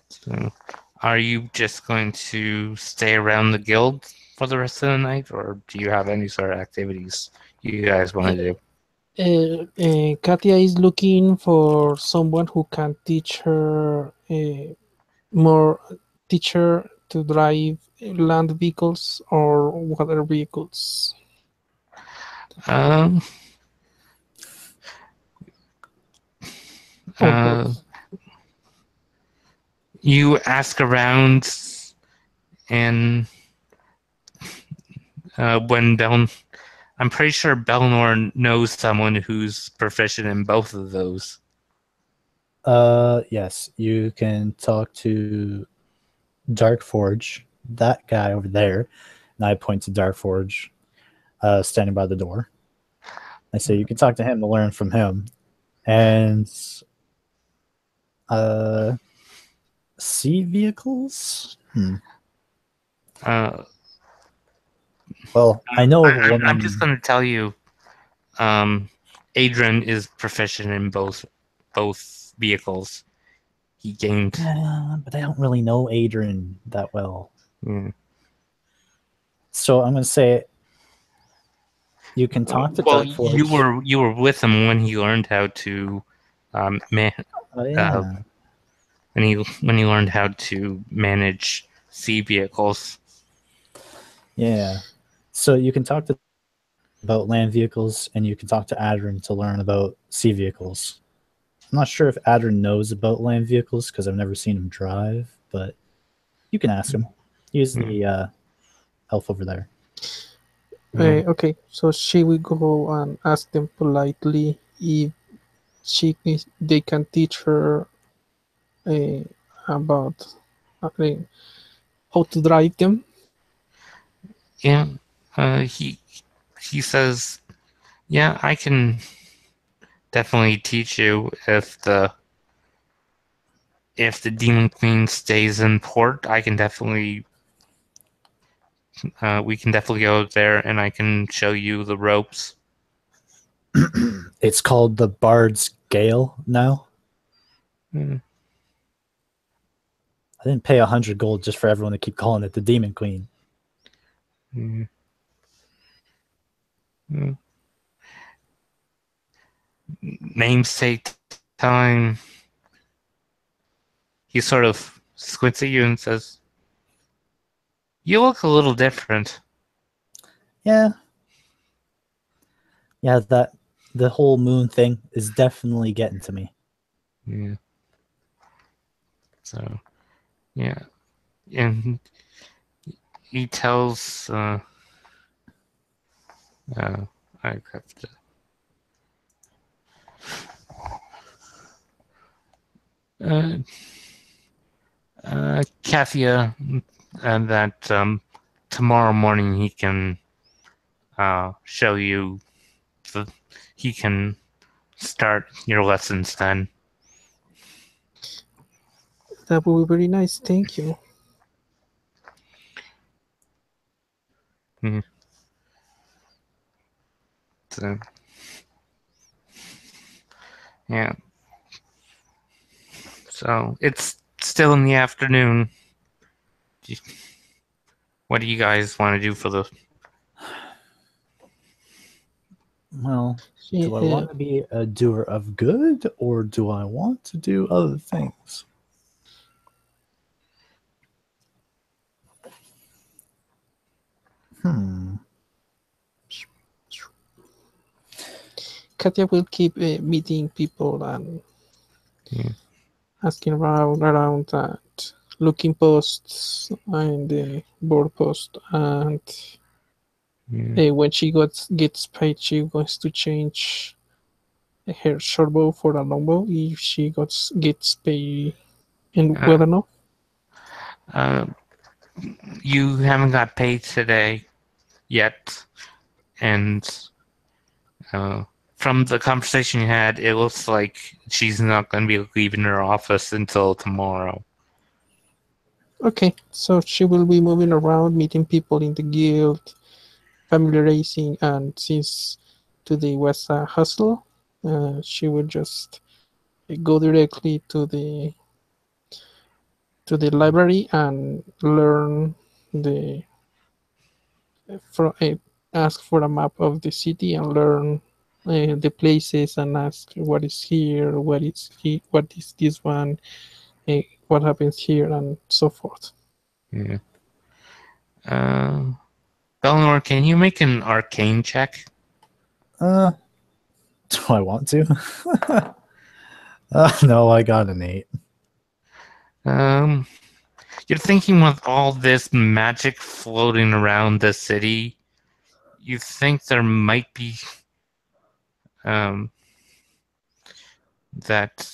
So, are you just going to stay around the guild for the rest of the night, or do you have any sort of activities you guys want to do? Katia is looking for someone who can more teach her to drive land vehicles or water vehicles. Um, Or uh, both. you ask around, and when I'm pretty sure Belnor knows someone who's proficient in both of those. Yes, you can talk to Dark Forge, that guy over there, and I point to Dark Forge, standing by the door. I say you can talk to him to learn from him, and sea vehicles. Well, I know of a woman. I'm just going to tell you, Adrian is proficient in both vehicles. He gained. But I don't really know Adrian that well. Yeah. So I'm going to say you can talk to Well, Dark Forge. you were with him when he learned how to, Oh yeah. when he learned how to manage sea vehicles. Yeah. So you can talk to about land vehicles, and you can talk to Adrin to learn about sea vehicles. I'm not sure if Adrin knows about land vehicles because I've never seen him drive, but you can ask him. He's the elf over there. Okay, so she will go and ask them politely if they can teach her about how to drive them. Yeah, he says, yeah, I can definitely teach you if the Demon Queen stays in port. I can definitely we can definitely go there, and I can show you the ropes. It's called the Bard's Gale now. I didn't pay 100 gold just for everyone to keep calling it the Demon Queen. Namesake time. He sort of squints at you and says, "You look a little different." Yeah. Yeah, the whole moon thing is definitely getting to me. Yeah. So, yeah, and he tells. I have to. Kathia, and that tomorrow morning he can show you. He can start your lessons then. That would be very nice. Thank you. So, yeah. So it's still in the afternoon. What do you guys want to do for the? Well, do I want to be a doer of good, or do I want to do other things? Katia will keep meeting people and asking around at looking posts and the board post, and when she gets paid, she wants to change her short bow for a long bow if she gets paid and well enough. You haven't got paid today yet, and from the conversation you had, it looks like she's not going to be leaving her office until tomorrow. Okay, so she will be moving around, meeting people in the guild, familiarizing, and since today was a hustle, she would just go directly to the library and learn the from ask for a map of the city and learn the places and ask what is here, what is this one, what happens here, and so forth. Yeah. Belnor, can you make an arcane check? Do I want to? No, I got an 8. You're thinking with all this magic floating around the city, you think there might be that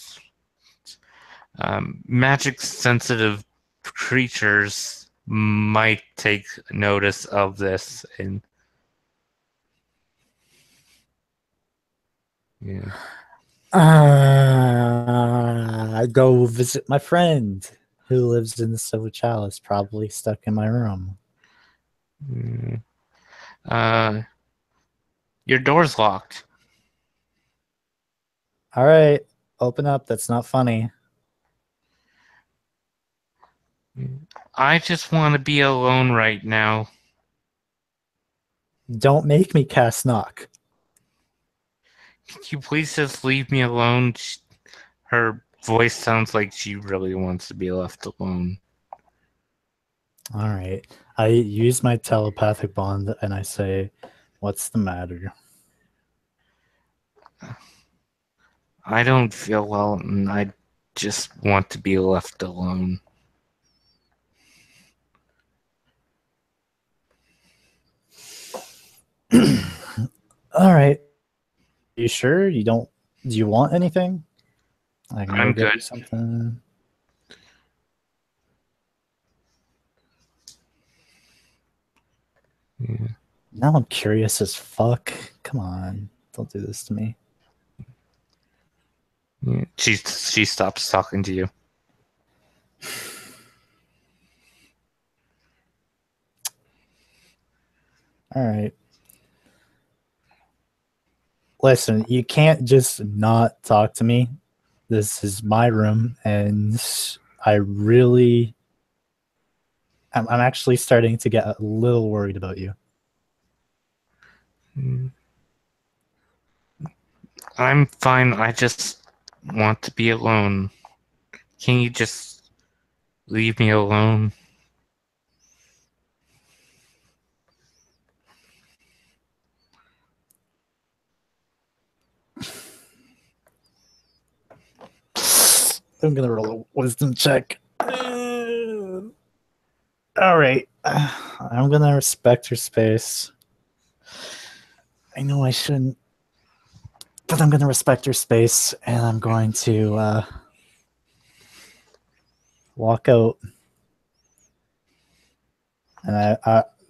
magic sensitive creatures might take notice of this and yeah. I go visit my friend who lives in the Silver Chalice, probably stuck in my room. Your door's locked. All right, open up. That's not funny. I just want to be alone right now. Don't make me cast knock. Can you please just leave me alone? Her voice sounds like she really wants to be left alone. All right. I use my telepathic bond and I say, "What's the matter?" I don't feel well and I just want to be left alone. All right. You sure you don't? Do you want anything? I can I'm go get good. you something. Yeah. Now I'm curious as fuck. Come on, don't do this to me. Yeah. She stops talking to you. All right. Listen, you can't just not talk to me. This is my room, and I'm actually starting to get a little worried about you. I'm fine. I just want to be alone. Can you just leave me alone? I'm gonna roll a wisdom check. All right. I'm gonna respect her space. I know I shouldn't, but I'm gonna respect her space, and I'm going to walk out. And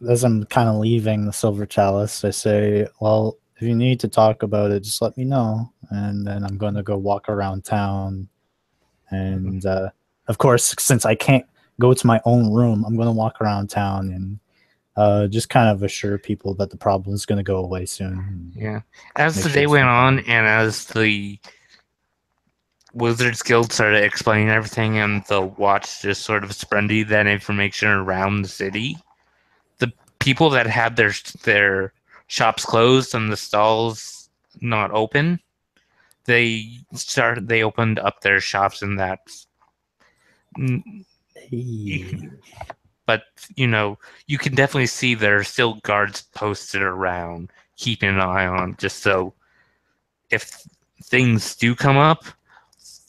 as I'm kind of leaving the Silver Chalice, I say, "Well, if you need to talk about it, just let me know." And then I'm going to go walk around town. And of course, since I can't go to my own room, I'm going to walk around town and just kind of assure people that the problem is going to go away soon. Yeah. As Make the sure day it's went not on, bad. and as the Wizards Guild started explaining everything, and the watch just sort of spreading that information around the city, the people that had their shops closed and the stalls not open, they opened up their shops in that. Hey. But you can definitely see there are still guards posted around, keeping an eye on, just so if things do come up,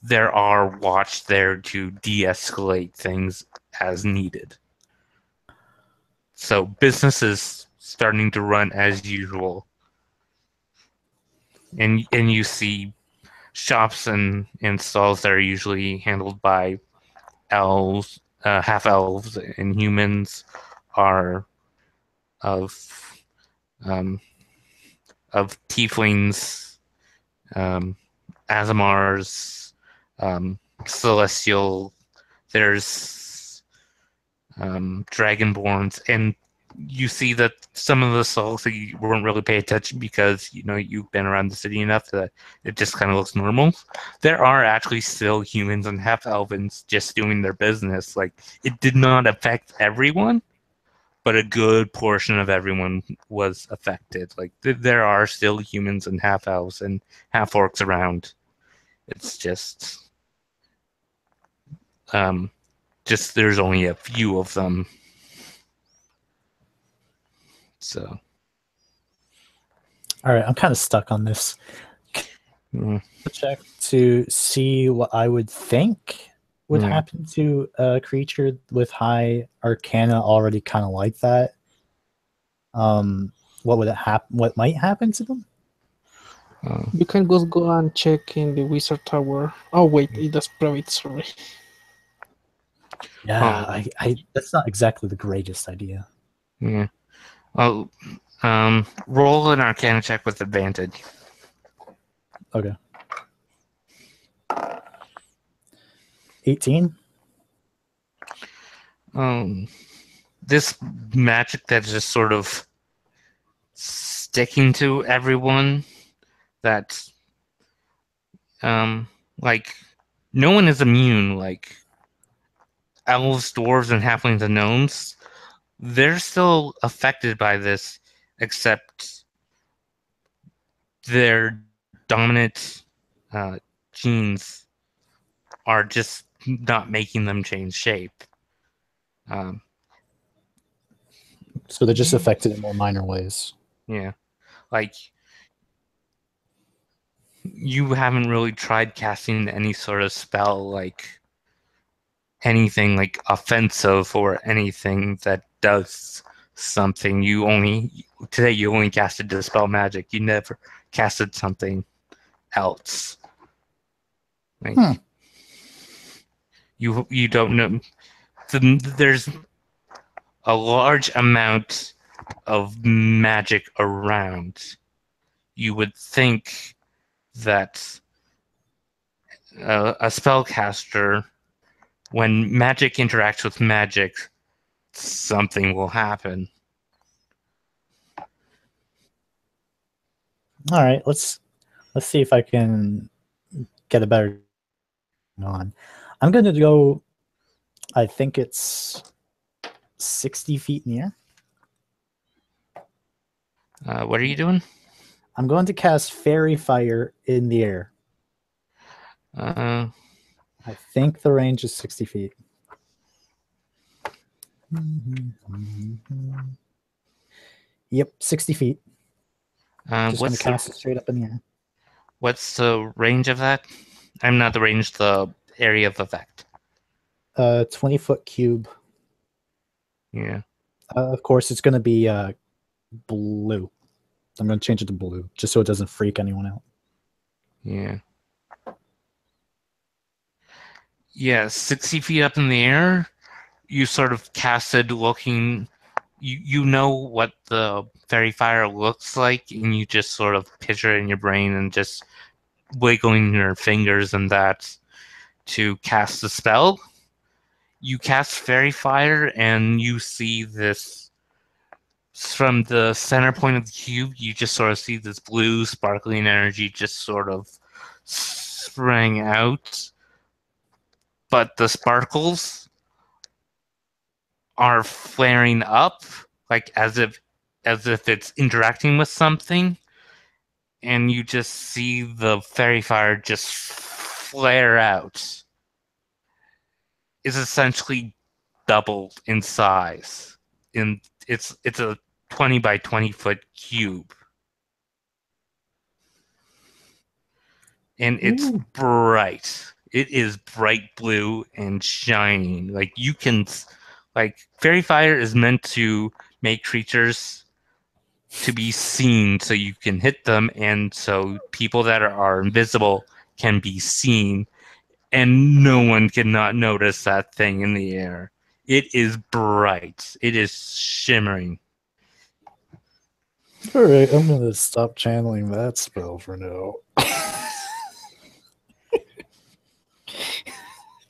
there are watch there to de-escalate things as needed. So business is starting to run as usual, and you see shops and stalls that are usually handled by elves, half elves, and humans are of tieflings, Azamars, celestial. There's dragonborns, and you see that some of the souls that you weren't really paying attention because you've been around the city enough that it just kind of looks normal. There are actually still humans and half-elvens just doing their business. Like, it did not affect everyone, but a good portion of everyone was affected. Like, there are still humans and half-elves and half-orcs around. It's just there's only a few of them. So, All right, I'm kind of stuck on this. Check to see what I would think would happen to a creature with high arcana already kind of like that. What would it happen? What might happen to them? You can just go and check in the wizard tower. Oh wait, it does private, sorry. Yeah, that's not exactly the greatest idea. Yeah. Well, roll an arcana check with advantage. Okay. 18. This magic that's just sort of sticking to everyone, that like, no one is immune. Like, elves, dwarves, and halflings and gnomes, they're still affected by this, except their dominant genes are just not making them change shape. So they're just affected in more minor ways. Yeah. Like, you haven't really tried casting any sort of spell, like anything like offensive or anything that does something. Today you only casted Dispel Magic. You never casted something else. Like, you don't know. There's a large amount of magic around. You would think that a spellcaster, when magic interacts with magic, something will happen. All right, let's see if I can get a better on. I'm going to go, I think it's 60 feet in the air. What are you doing? I'm going to cast Fairy Fire in the air. I think the range is 60 feet. Yep, 60 feet. Just going to cast it straight up in the air. What's the range of that? I'm not the range, the area of effect. 20-foot cube. Yeah. Of course, it's going to be blue. I'm going to change it to blue, just so it doesn't freak anyone out. Yeah. Yeah, 60 feet up in the air, you sort of casted looking... You know what the fairy fire looks like, and you just sort of picture it in your brain and just wiggling your fingers and that to cast the spell. You cast fairy fire, and you see this... From the center point of the cube, you just sort of see this blue sparkling energy just sort of sprang out. But the sparkles are flaring up, like as if it's interacting with something. And you just see the fairy fire just flare out. It's essentially doubled in size. It's a 20 by 20 foot cube. And it's bright. It is bright blue and shining. Like, you can... Like, fairy fire is meant to make creatures to be seen so you can hit them, and so people that are invisible can be seen, and no one cannot notice that thing in the air. It is bright. It is shimmering. All right, I'm going to stop channeling that spell for now.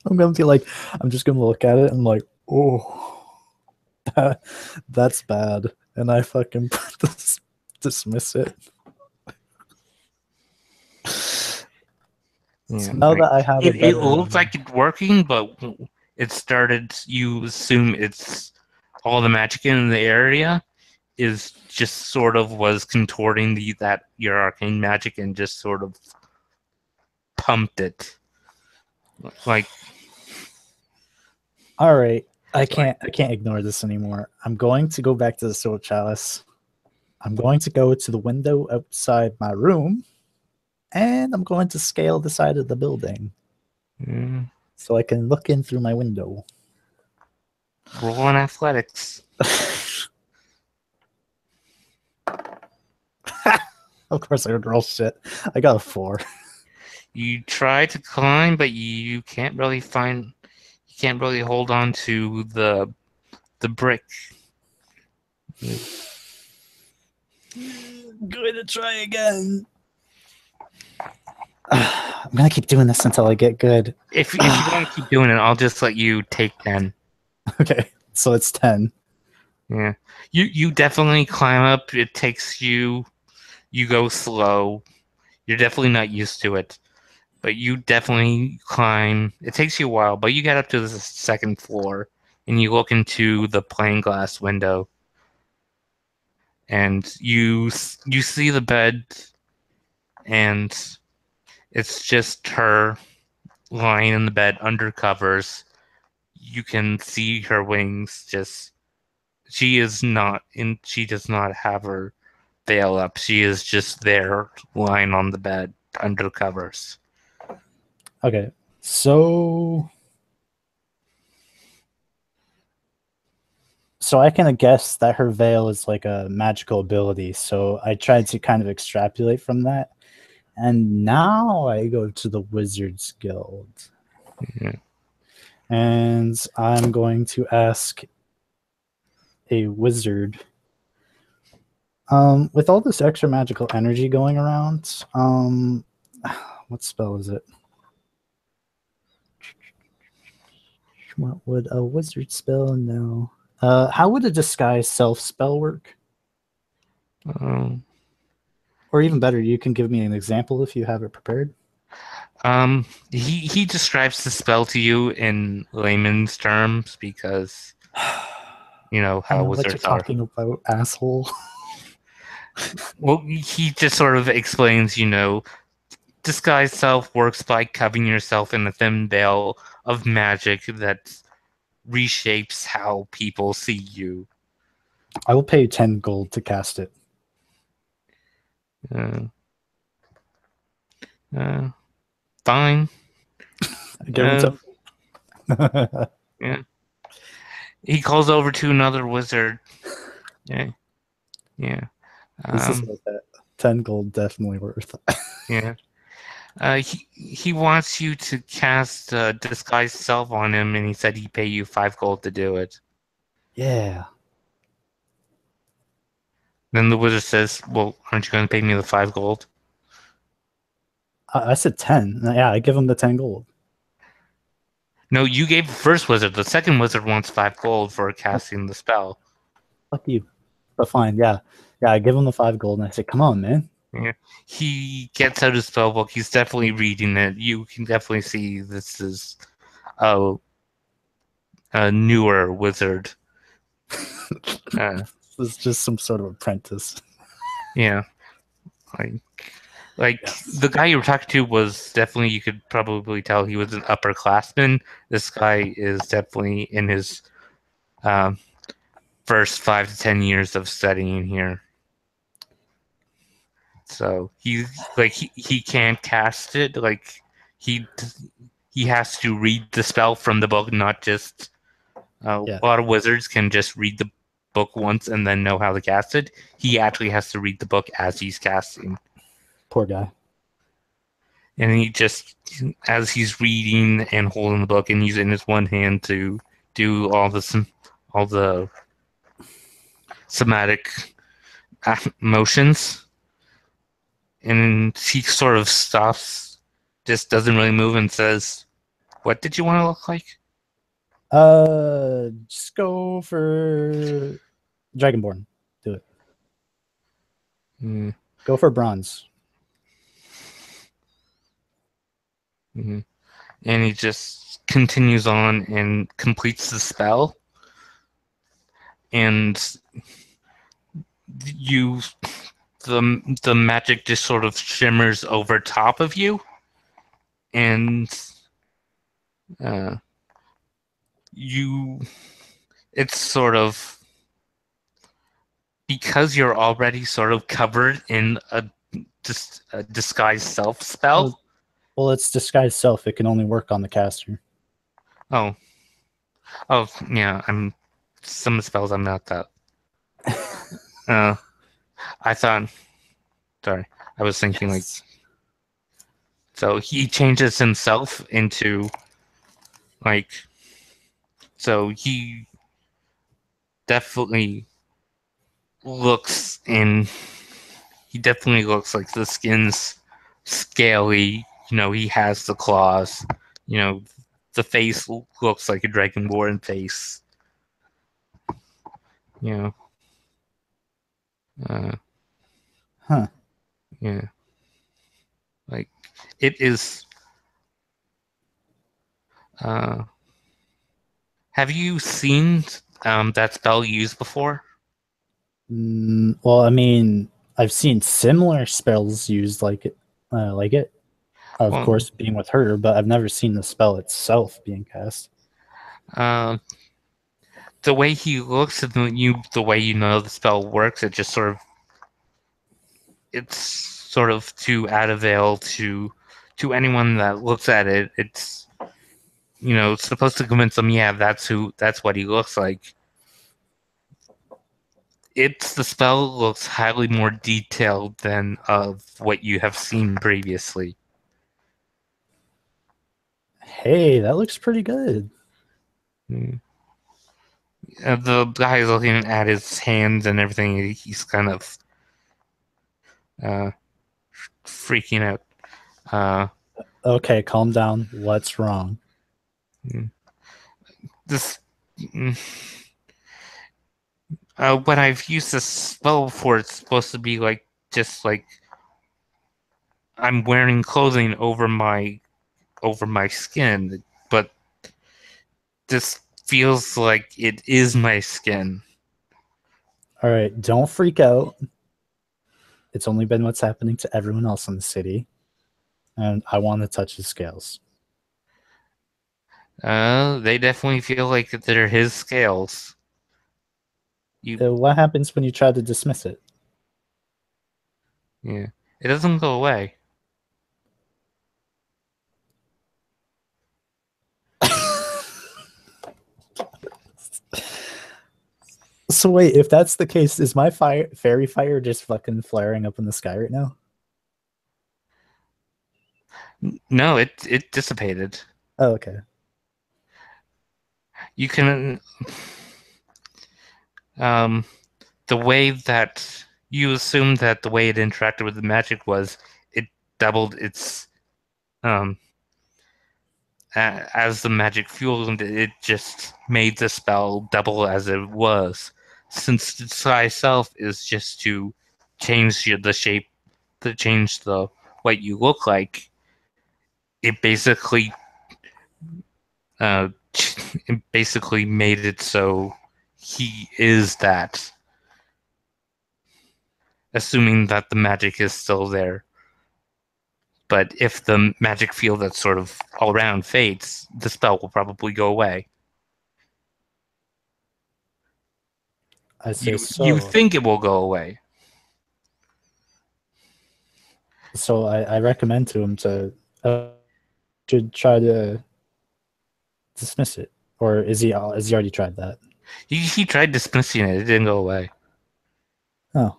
I'm going to be like, I'm just going to look at it and like, oh. That's bad. And I fucking dismiss it. Yeah, So now that I have it looks like it's working, but it started. You assume it's all the magic in the area is just sort of was contorting your arcane magic and just sort of pumped it. Like, all right, I can't ignore this anymore. I'm going to go back to the Soul Chalice. I'm going to go to the window outside my room, and I'm going to scale the side of the building so I can look in through my window. roll on athletics. Of course, I would roll shit. I got a 4. You try to climb, but you can't really hold on to the brick. I'm going to try again. I'm going to keep doing this until I get good. If you want to keep doing it, I'll just let you take 10. Okay, so it's 10. Yeah. You definitely climb up. It takes you go slow. You're definitely not used to it. But you definitely climb. It takes you a while, but you get up to the second floor and you look into the plain glass window. And you see the bed, and it's just her lying in the bed under covers. You can see her wings. She does not have her veil up. She is just there lying on the bed under covers. Okay, so I can guess that her veil is like a magical ability. So I tried to kind of extrapolate from that. And now I go to the Wizards Guild. Yeah. And I'm going to ask a wizard. With all this extra magical energy going around, what spell is it? What would a wizard spell know? How would a disguise self spell work? Or even better, you can give me an example if you have it prepared. He describes the spell to you in layman's terms because you know how what you're wizards are. talking about, asshole. Well, he just sort of explains, disguise self works by covering yourself in a thin veil of magic that reshapes how people see you. I will pay you 10 gold to cast it. Fine. Give him Yeah. He calls over to another wizard. Yeah. Yeah. This is like that. 10 gold definitely worth it. Yeah. He wants you to cast disguise self on him, and he said he'd pay you 5 gold to do it. Yeah. Then the wizard says, "Well, aren't you going to pay me the 5 gold?" I said 10. Yeah, I give him the 10 gold. No, you gave the first wizard. The second wizard wants 5 gold for casting the spell. Fuck you. But fine, yeah. Yeah, I give him the 5 gold and I say, come on, man. Yeah. He gets out his spell book. He's definitely reading it. You can definitely see this is a newer wizard. This is just some sort of apprentice. Yeah. Like yes. The guy you were talking to was definitely, you could probably tell he was an upperclassman. This guy is definitely in his first 5 to 10 years of studying here. So he can't cast it. Like he has to read the spell from the book, not just a lot of wizards can just read the book once and then know how to cast it. He actually has to read the book as he's casting. Poor guy. And he just, as he's reading and holding the book and using his one hand to do all the somatic motions, and he sort of stops, just doesn't really move, and says, "What did you want to look like?" Just go for Dragonborn. Do it. Mm, Go for bronze. mhm. And he just continues on and completes the spell. And you, the magic just sort of shimmers over top of you, and uh, you, it's sort of because you're already sort of covered in a disguised self spell. Well, it's disguised self. It can only work on the caster. Oh, yeah. Some spells I'm not that. I thought. Sorry, I was thinking like. So he changes himself into like. So he definitely looks in. He definitely looks like the skin's scaly. He has the claws. The face looks like a dragonborn face. You know. Huh. Yeah. Like it is. Have you seen that spell used before? Well, I mean, I've seen similar spells used like it. Of Well, course, being with her, but I've never seen the spell itself being cast. The way he looks and the way the spell works, it's sort of too out of veil to anyone that looks at it. It's supposed to convince them, yeah, that's what he looks like. The spell looks highly more detailed than of what you have seen previously. Hey, that looks pretty good. The guy is looking at his hands and everything. He's kind of freaking out. Okay, calm down. What's wrong? This. When I've used this spell before, it's supposed to be like just like I'm wearing clothing over my skin, but this feels like it is my skin. All right, don't freak out. It's only been what's happening to everyone else in the city, and I want to touch the scales. They definitely feel like they're his scales. What happens when you try to dismiss it? Yeah, it doesn't go away. So wait, if that's the case, is my fairy fire just fucking flaring up in the sky right now? No, it dissipated. Oh, okay. You can the way that you assume that the way it interacted with the magic was it doubled its as the magic fueled it just made the spell double as it was. Since the size self is just to change the shape, to change the what you look like, it basically uh, it basically made it so he is that, assuming that the magic is still there. But if the magic field that's sort of all around fades, the spell will probably go away. I say You think it will go away. So I recommend to him to should try to dismiss it, or is he already tried that? He tried dismissing it; it didn't go away. Oh.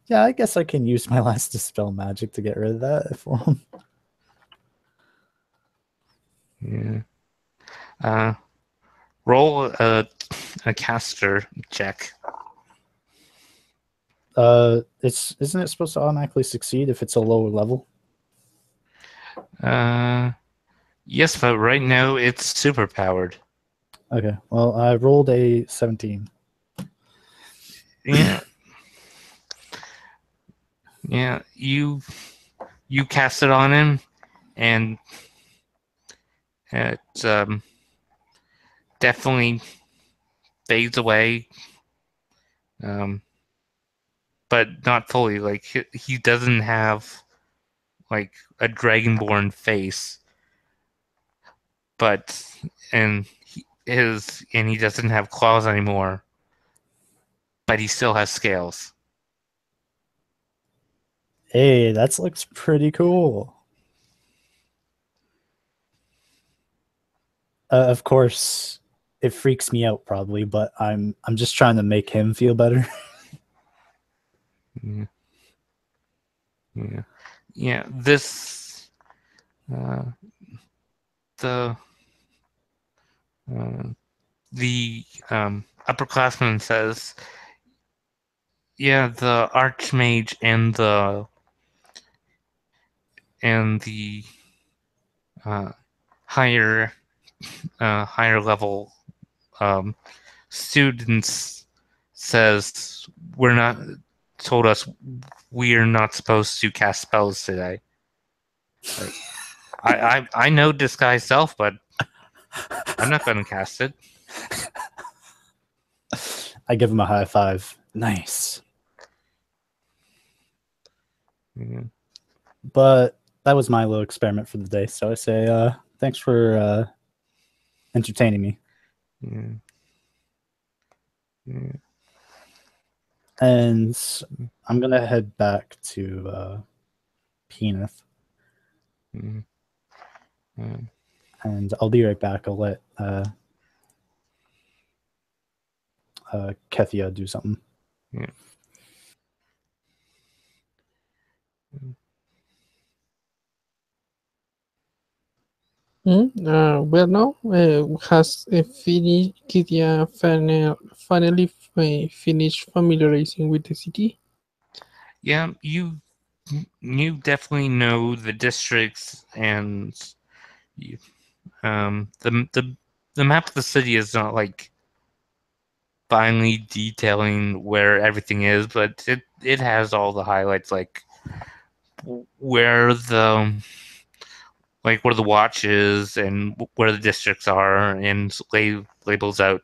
Yeah, I guess I can use my last dispel magic to get rid of that for him. Yeah. Roll a caster check. Isn't it supposed to automatically succeed if it's a lower level? Yes, but right now it's super powered. Okay. Well, I rolled a 17. Yeah. Yeah. You cast it on him, and it definitely fades away. But not fully. Like he doesn't have like a dragonborn face, but he doesn't have claws anymore, but he still has scales. Hey, that looks pretty cool. Of course, it freaks me out probably, but I'm just trying to make him feel better. Yeah. Yeah. Yeah. This uh, the uh, the upperclassman says, yeah, the archmage and the uh, higher higher level um, students says we're not told us we're not supposed to cast spells today. Like, I know disguise self, but I'm not going to cast it. I give him a high five. Nice. Yeah. But that was my little experiment for the day. So I say thanks for entertaining me. Yeah. Yeah. And I'm going to head back to Penith. Yeah. Yeah. And I'll be right back. I'll let Kethia do something. Yeah. Well, now has Kidia finally finished familiarizing with the city? Yeah, you definitely know the districts, and you, the map of the city is not like finally detailing where everything is, but it has all the highlights, like where the where the watch is and where the districts are, and labels out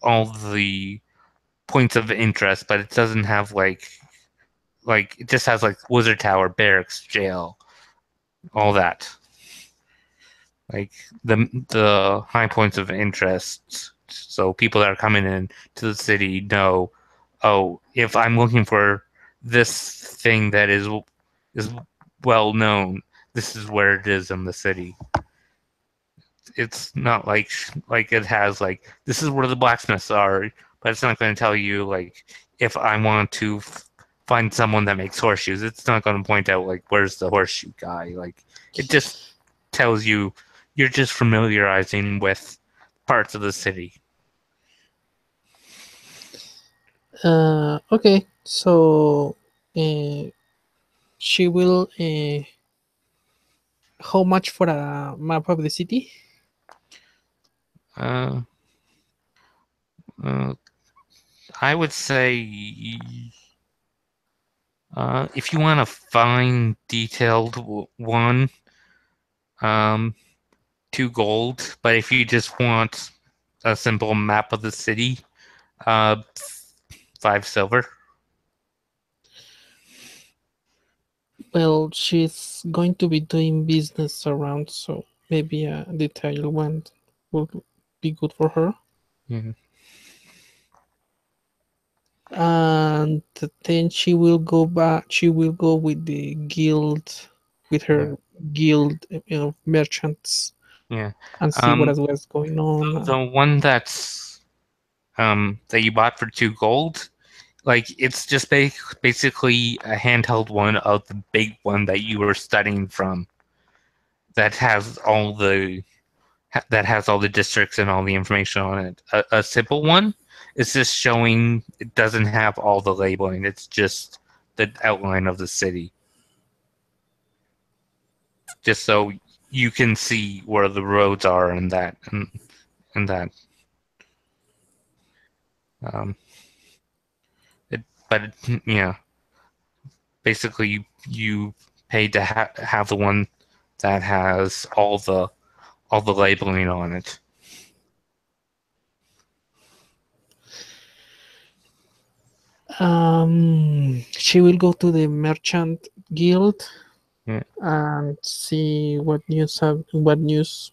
all the points of interest, but it doesn't have like it just has like Wizard Tower, barracks, jail, all that. Like the high points of interest, so people that are coming in to the city know, oh, if I'm looking for this thing that is well known, this is where it is in the city. It's not like it has like this is where the blacksmiths are, but it's not going to tell you like if I want to find someone that makes horseshoes, it's not going to point out like where's the horseshoe guy. Like it just tells you you're just familiarizing with parts of the city. Okay, so uh, she will. How much for a map of the city? Uh, uh, I would say if you want a fine, detailed one, um, 2 gold. But if you just want a simple map of the city, uh, 5 silver. Well, she's going to be doing business around, so maybe a detailed one will be good for her. Yeah. And then she will go back. She will go with the guild, with Yeah. her guild, merchants, Yeah. and see what Um, is what's going on. the one that you bought for 2 gold, like it's just basically a handheld one of the big one that you were studying from. That has all the that has all the districts and all the information on it. A simple one is just showing it doesn't have all the labeling. It's just the outline of the city. Just so you can see where the roads are and that. Um, but yeah, basically you pay to have the one that has all the labeling on it. She will go to the merchant guild Yeah. and see what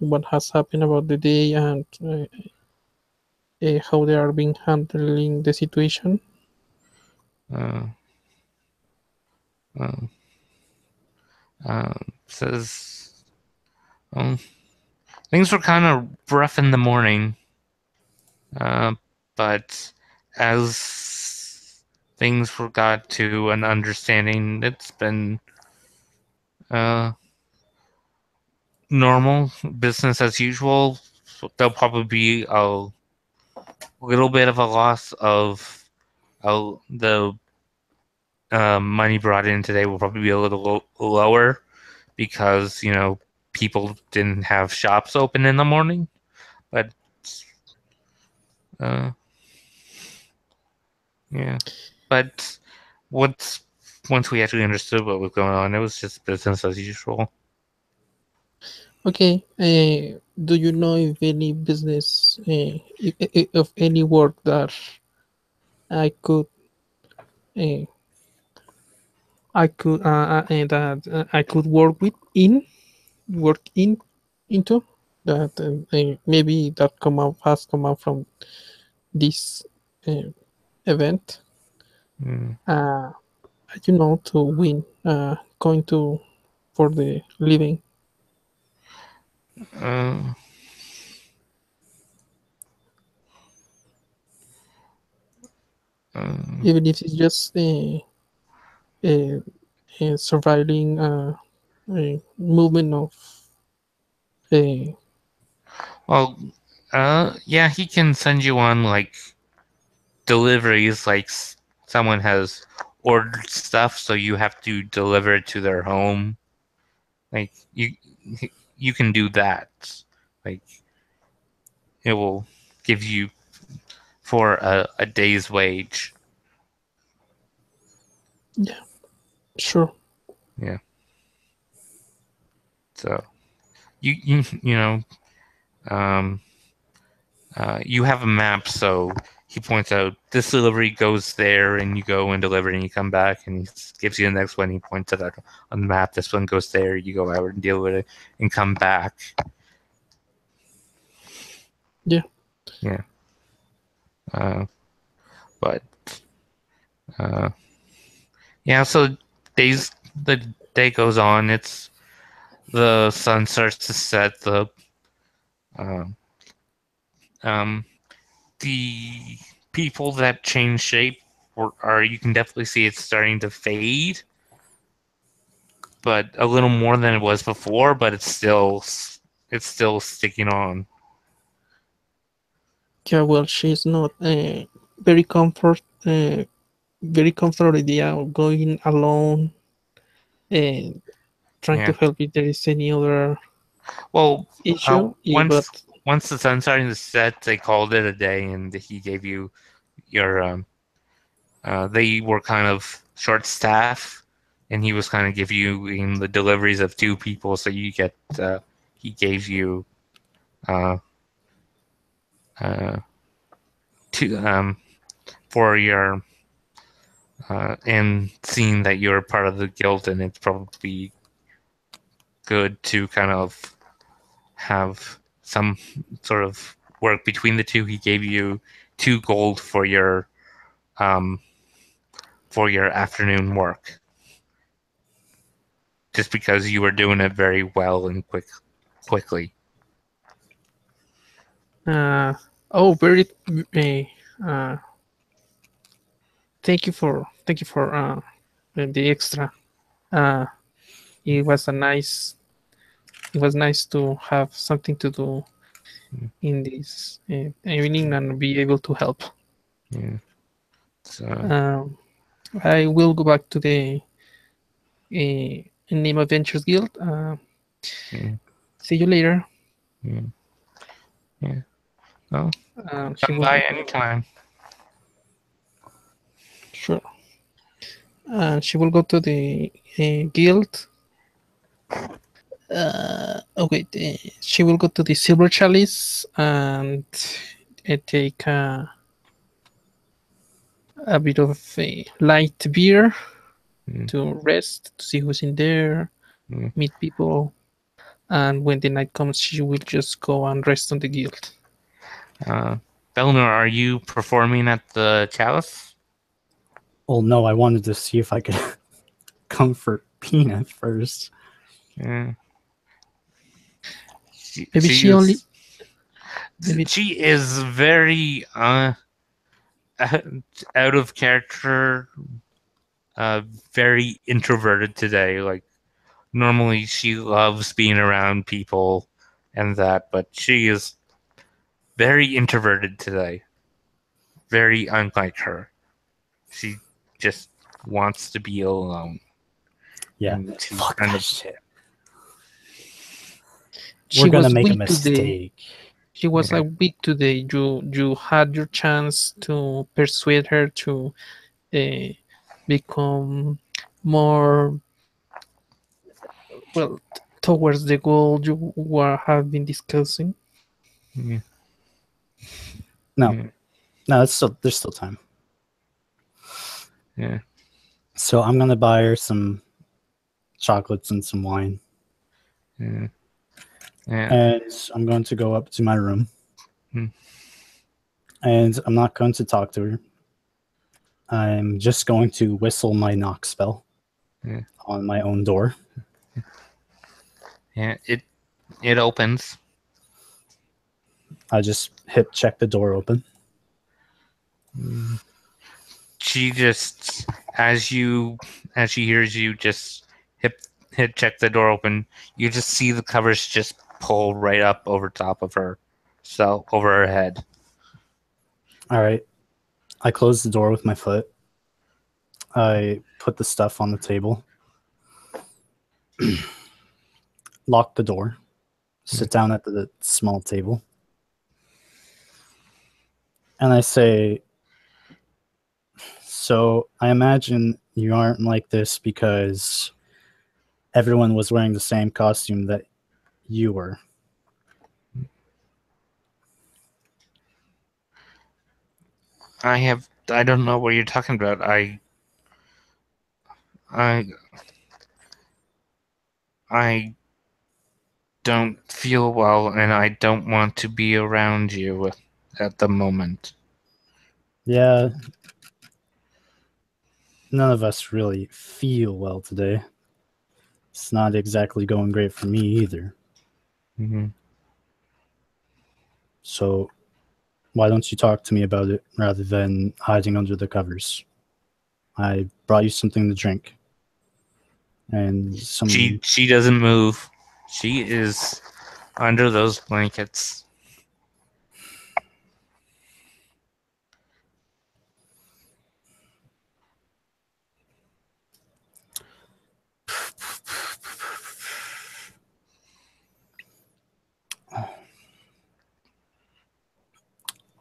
what has happened about the day, and how they are being handling the situation. Uh, uh, Says um, things were kind of rough in the morning, but as things got to an understanding, it's been uh, normal business as usual. There'll probably be a little bit of a loss of the money brought in today will probably be a little lower because people didn't have shops open in the morning, but uh, yeah. But once once we actually understood what was going on, it was just business as usual. Okay. Do you know if any business, of any work that I could, uh, that I could work into that, maybe that has come out from this uh, event, Mm. uh, to win, going to for the living, Uh, uh, even if it's just uh, surviving, movement of, uh, well, yeah, he can send you on like deliveries, like someone has ordered stuff, so you have to deliver it to their home. Like you can do that. Like it will give you for a day's wage. yeah, sure. Yeah. So you know um, you have a map, so he points out this delivery goes there, and you go and deliver, and you come back, and he gives you the next one. He points it out on the map. This one goes there. You go out and deal with it, and come back. Yeah. Yeah. Uh, but uh, yeah. So the day goes on. The sun starts to set. Um, um, the people that change shape are you can definitely see it's starting to fade, but a little more than it was before, but it's still sticking on. Yeah, well, she's not very comfort very comfortable idea of going alone and trying to Yeah. help if there is any other Well, issue. But once the sun's starting to set, they called it a day, and he gave you your they were kind of short staff, and he was kind of giving you in the deliveries of two people, so you get he gave you uh uh two for your and seeing that you're part of the guild, and it's probably good to kind of have some sort of work between the two. He gave you 2 gold um for your afternoon work, just because you were doing it very well and quickly. uh, oh, very uh, thank you for the extra. Uh, it was a nice it was nice to have something to do in this evening and be able to help. Yeah. So Um, I will go back to the Name Adventures Guild. yeah. See you later. Yeah. Yeah. Well, She come will by anytime. sure. She will go to the guild. Okay, she will go to the silver chalice and take a bit of a light beer to rest, to see who's in there, meet people, and when the night comes, she will just go and rest on the guild. Belnor, are you performing at the chalice? Well, no, I wanted to see if I could comfort Peanut first. Yeah. Maybe she only. Maybe She is very out of character, very introverted today. Like normally she loves being around people and that, but she is very introverted today. Very unlike her. She just wants to be alone. Yeah, And to fuck kind that of shit. she We're gonna was make a weak today. mistake. She was Yeah. like weak today. You had your chance to persuade her to become more well towards the goal you have been discussing. Yeah. No, Yeah. no, there's still time. Yeah. So I'm gonna buy her some chocolates and some wine, Yeah. Yeah. and I'm going to go up to my room, and I'm not going to talk to her. I'm just going to whistle my knock spell on my own door. Yeah. It opens. I just hit check the door open. She just as she hears you just hit check the door open, you just see the covers just pull right up over top of her, so over her head. All right. I close the door with my foot. I put the stuff on the table. Lock the door. Sit down at the small table. And I say, so I imagine you aren't like this because everyone was wearing the same costume that you were. I don't know what you're talking about. I don't feel well and I don't want to be around you at the moment. Yeah. None of us really feel well today. It's not exactly going great for me either. Mm-hmm. So why don't you talk to me about it rather than hiding under the covers? I brought you something to drink. And some She doesn't move. She is under those blankets.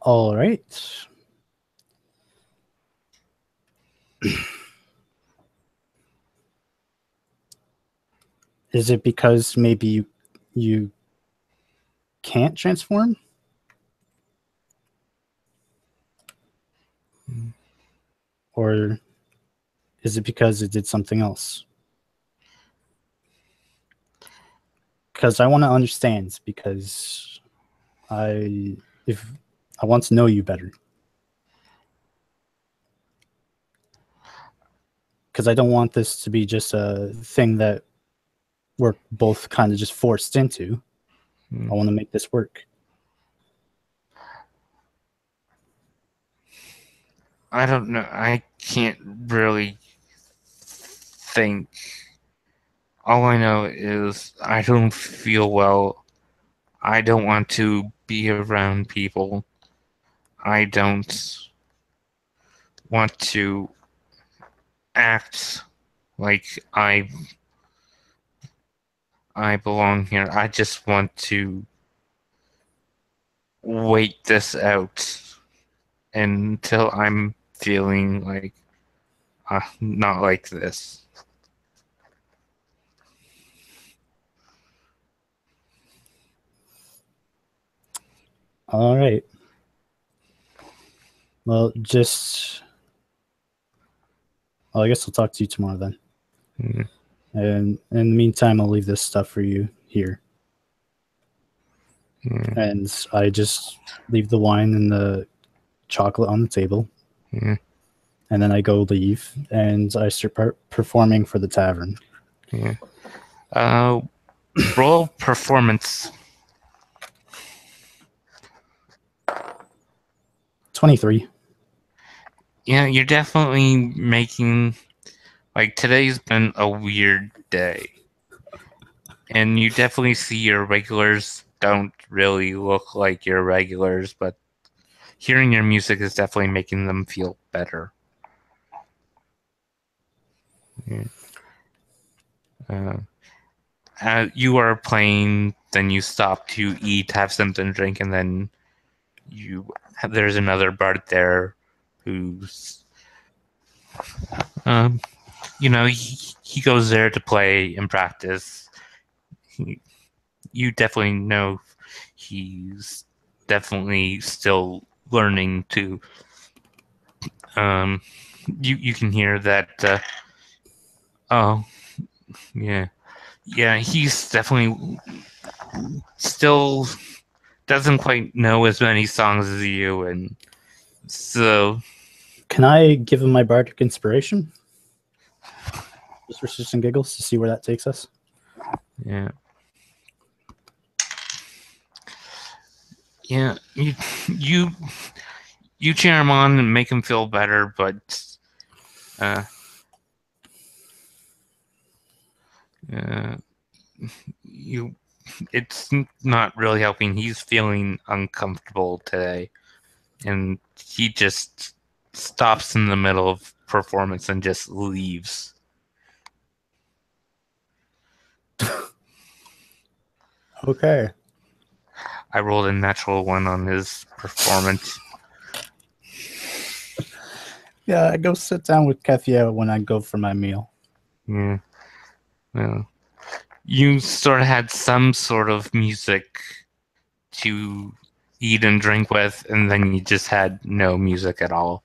all right. Is it because maybe you can't transform? Or is it because it did something else? Because I want to understand, because I want to know you better. Because I don't want this to be just a thing that we're both kind of just forced into. I want to make this work. I don't know. I can't really think. All I know is I don't feel well. I don't want to be around people. I don't want to act like I belong here. I just want to wait this out until I'm feeling like not like this. All right. Well, I guess I'll talk to you tomorrow then. Mm. And in the meantime, I'll leave this stuff for you here. Mm. And I just leave the wine and the chocolate on the table. Mm. And then I go leave and I start performing for the tavern. Yeah. Roll performance. 23. Yeah, you're definitely making, like, today's been a weird day. And you definitely see your regulars don't really look like your regulars, but hearing your music is definitely making them feel better. Yeah. You are playing, then you stop to eat, have something to drink, and then there's another bard there who's he goes there to play and practice. You definitely know he's definitely still learning to you can hear that oh yeah he's definitely still doesn't quite know as many songs as you, and so Can I give him my bardic inspiration? Just for shits and giggles to see where that takes us. yeah you cheer him on and make him feel better, but it's not really helping. He's feeling uncomfortable today, and he just stops in the middle of performance and just leaves. Okay. I rolled a natural 1 on his performance. Yeah, I go sit down with Kethia when I go for my meal. Yeah. Well, you sort of had some sort of music to eat and drink with, and then you just had no music at all.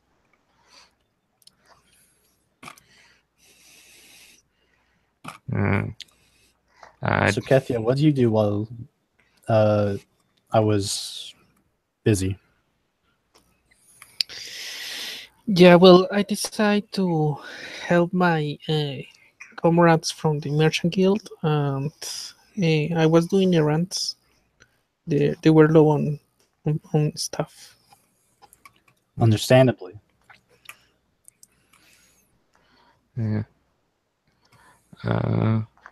So, Kethia, what do you do while I was busy? Yeah, well, I decided to help my comrades from the Merchant Guild, and I was doing errands. They were low on stuff. Understandably. Yeah.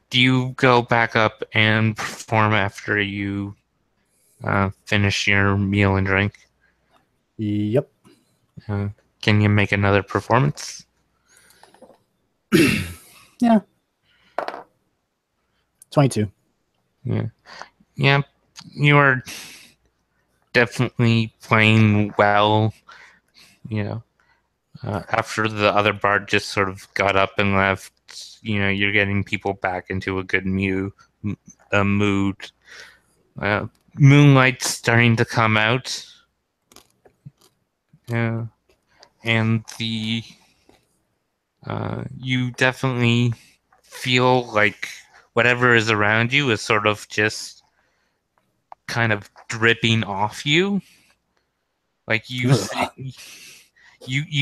Do you go back up and perform after you finish your meal and drink? Yep. Can you make another performance? Yeah. 22. Yeah. You are definitely playing well. After the other bard just sort of got up and left, you're getting people back into a good mood. Moonlight's starting to come out. Yeah. And you definitely feel like whatever is around you is sort of just kind of dripping off you. Like you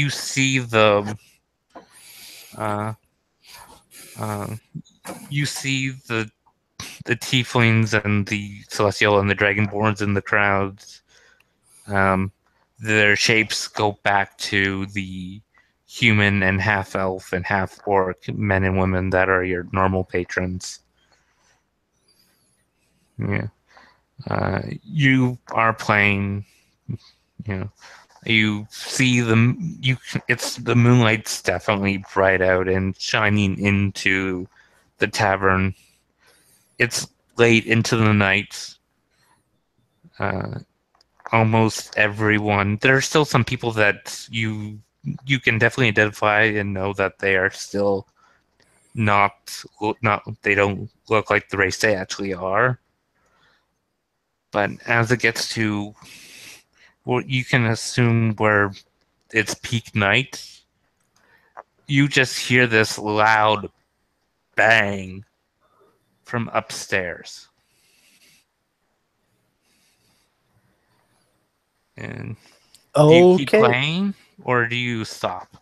see the you see the tieflings and the celestial and the dragonborns in the crowds. Their shapes go back to the human and half elf and half orc men and women that are your normal patrons. Yeah. You are playing, you see it's the moonlight's definitely bright out and shining into the tavern. it's late into the night. Almost everyone. There are still some people that you can definitely identify and know that they are still not they don't look like the race they actually are. But as it gets to what you can assume where it's peak night, you just hear this loud bang from upstairs. And do you keep Okay. playing or do you stop?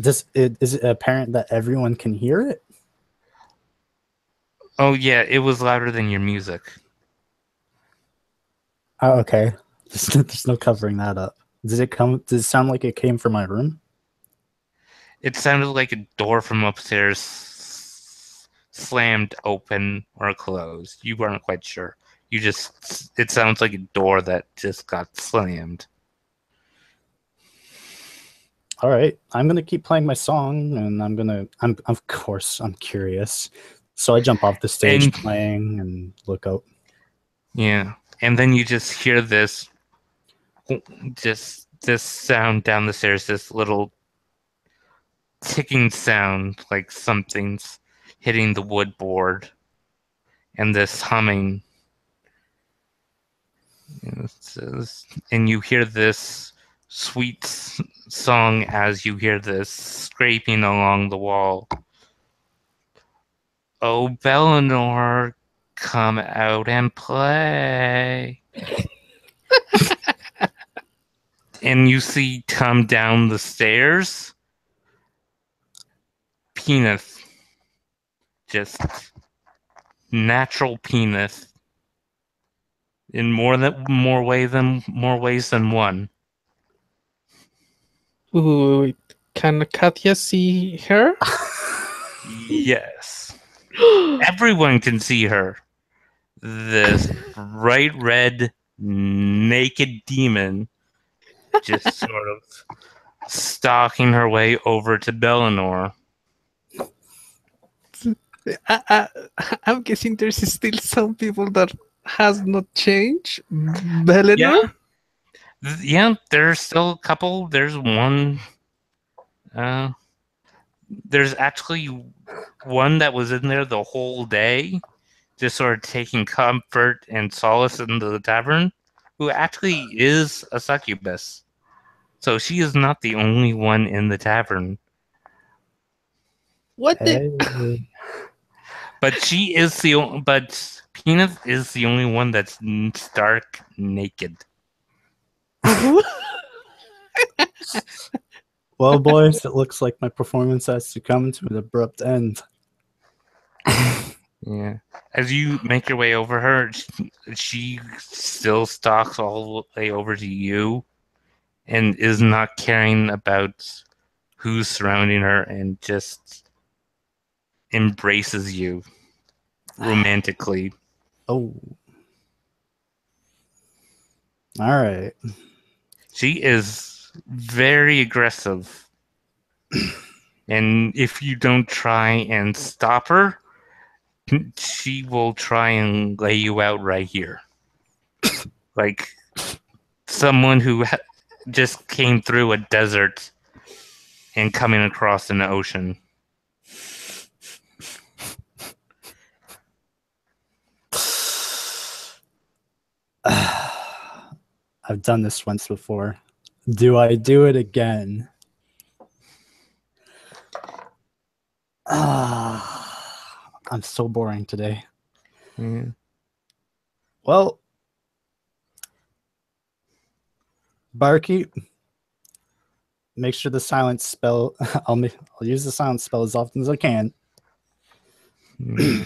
Is it apparent that everyone can hear it? Oh yeah, it was louder than your music. Oh, okay. There's no covering that up. Does it sound like it came from my room? It sounded like a door from upstairs slammed open or closed. You weren't quite sure. It sounds like a door that just got slammed. All right. I'm going to keep playing my song, and I'm of course, I'm curious. So I jump off the stage And playing and look out. yeah, and then you just hear this sound down the stairs, this little ticking sound like something's hitting the wood board, and this humming. And you hear this sweet song as you hear this scraping along the wall. Oh, Bellinor, come out and play. And you see come down the stairs. Penis. Just natural penis. In more ways than one. Wait, can Katya see her? Yes. Everyone can see her. This bright red, naked demon just sort of stalking her way over to Bellinor. I'm guessing there's still some people that has not changed. Bellinor? Yeah, there's still a couple. There's one. There's actually one that was in there the whole day, just sort of taking comfort and solace in the tavern, who actually is a succubus. So she is not the only one in the tavern. What the? Hey. But but Peanut is the only one that's stark naked. Well, boys, it looks like my performance has to come to an abrupt end. Yeah. As you make your way over her, she still stalks all the way over to you and is not caring about who's surrounding her and just embraces you romantically. Oh. All right. She is very aggressive. And if you don't try and stop her, she will try and lay you out right here. Like someone who just came through a desert and coming across an ocean. I've done this once before. Do I do it again? I'm so boring today. Yeah. Well, barkeep, make sure the silence spell. I'll use the silence spell as often as I can. Yeah.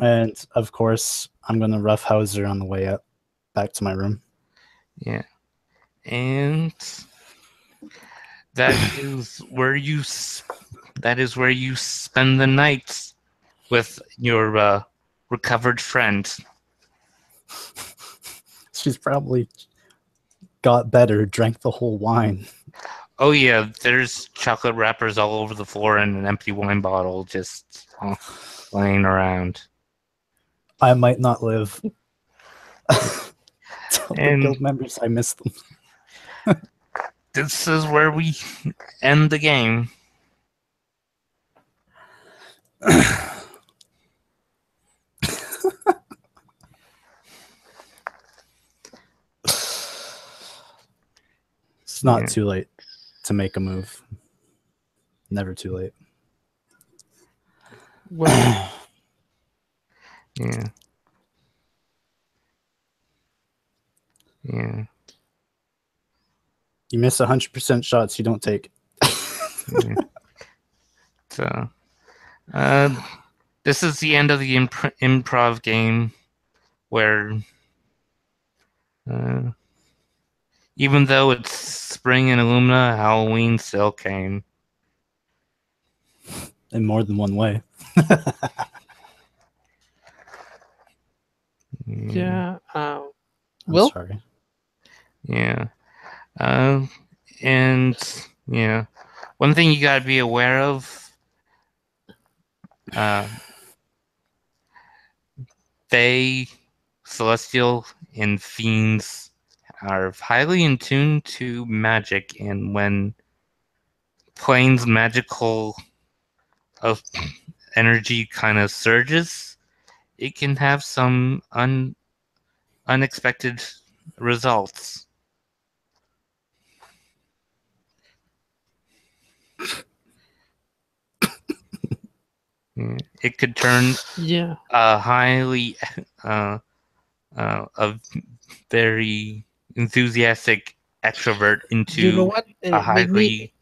And of course, I'm gonna roughhouse her on the way up back to my room. Yeah. And that is where you spend the night with your recovered friend. She's probably got better, drank the whole wine. Oh yeah, there's chocolate wrappers all over the floor and an empty wine bottle just laying around. I might not live. Tell the And guild members I miss them. this is where we end the game. It's not Yeah. too late to make a move. Never too late. Well, Yeah. Yeah. You miss 100% shots you don't take. Yeah. So, this is the end of the improv game, where even though it's spring in Illumina, Halloween still came. In more than one way. yeah. I'm Well, sorry. Yeah. And yeah, one thing you gotta be aware of, Fae, Celestial, and Fiends are highly in tune to magic, and when Plane's magical of energy kind of surges, it can have some unexpected results. Yeah. It could turn yeah. a highly a very enthusiastic extrovert You know into what? a Make me.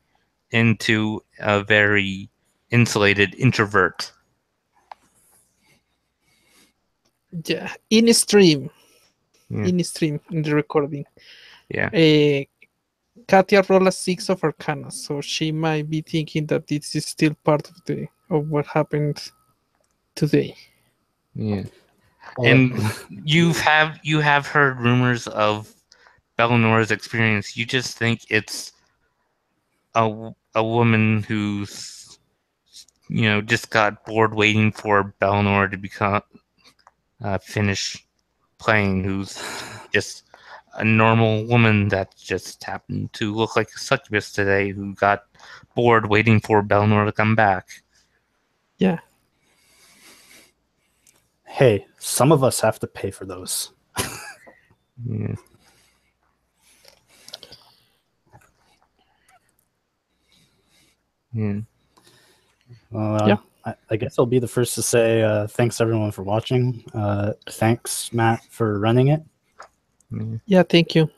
into a very insulated introvert. Yeah. In stream. Yeah. In stream. In the recording. Yeah. Katia rolled a 6 of Arcana, so she might be thinking that this is still part of what happened today. Yeah. Well, And you have heard rumors of Belnora's experience. You just think it's a woman who's just got bored waiting for Belnora to become finish playing, who's just a normal woman that just happened to look like a succubus today, who got bored waiting for Belnor to come back. Yeah. hey, some of us have to pay for those. Yeah. Yeah. Well, Yeah. I guess I'll be the first to say thanks everyone for watching. Thanks, Matt, for running it. Yeah, thank you.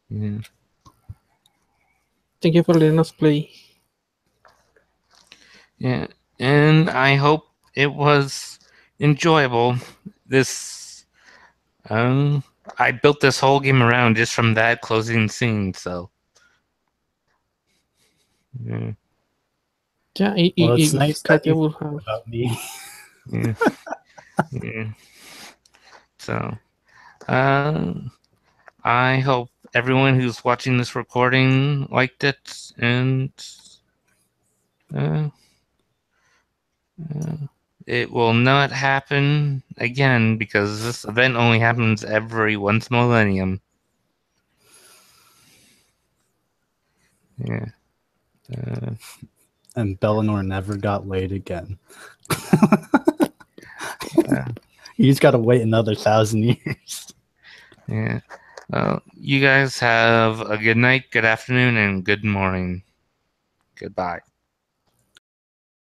Yeah. Thank you for letting us play. Yeah. And I hope it was enjoyable. This I built this whole game around just from that closing scene, so yeah. Yeah, Well, it's if nice that Katia you will thought have. about me. Yeah. Yeah. So I hope everyone who's watching this recording liked it, and uh, it will not happen again because this event only happens every once millennium. Yeah. And Bellinor never got laid again. He's got to wait another 1,000 years. Yeah. Well, you guys have a good night, good afternoon, and good morning. Goodbye.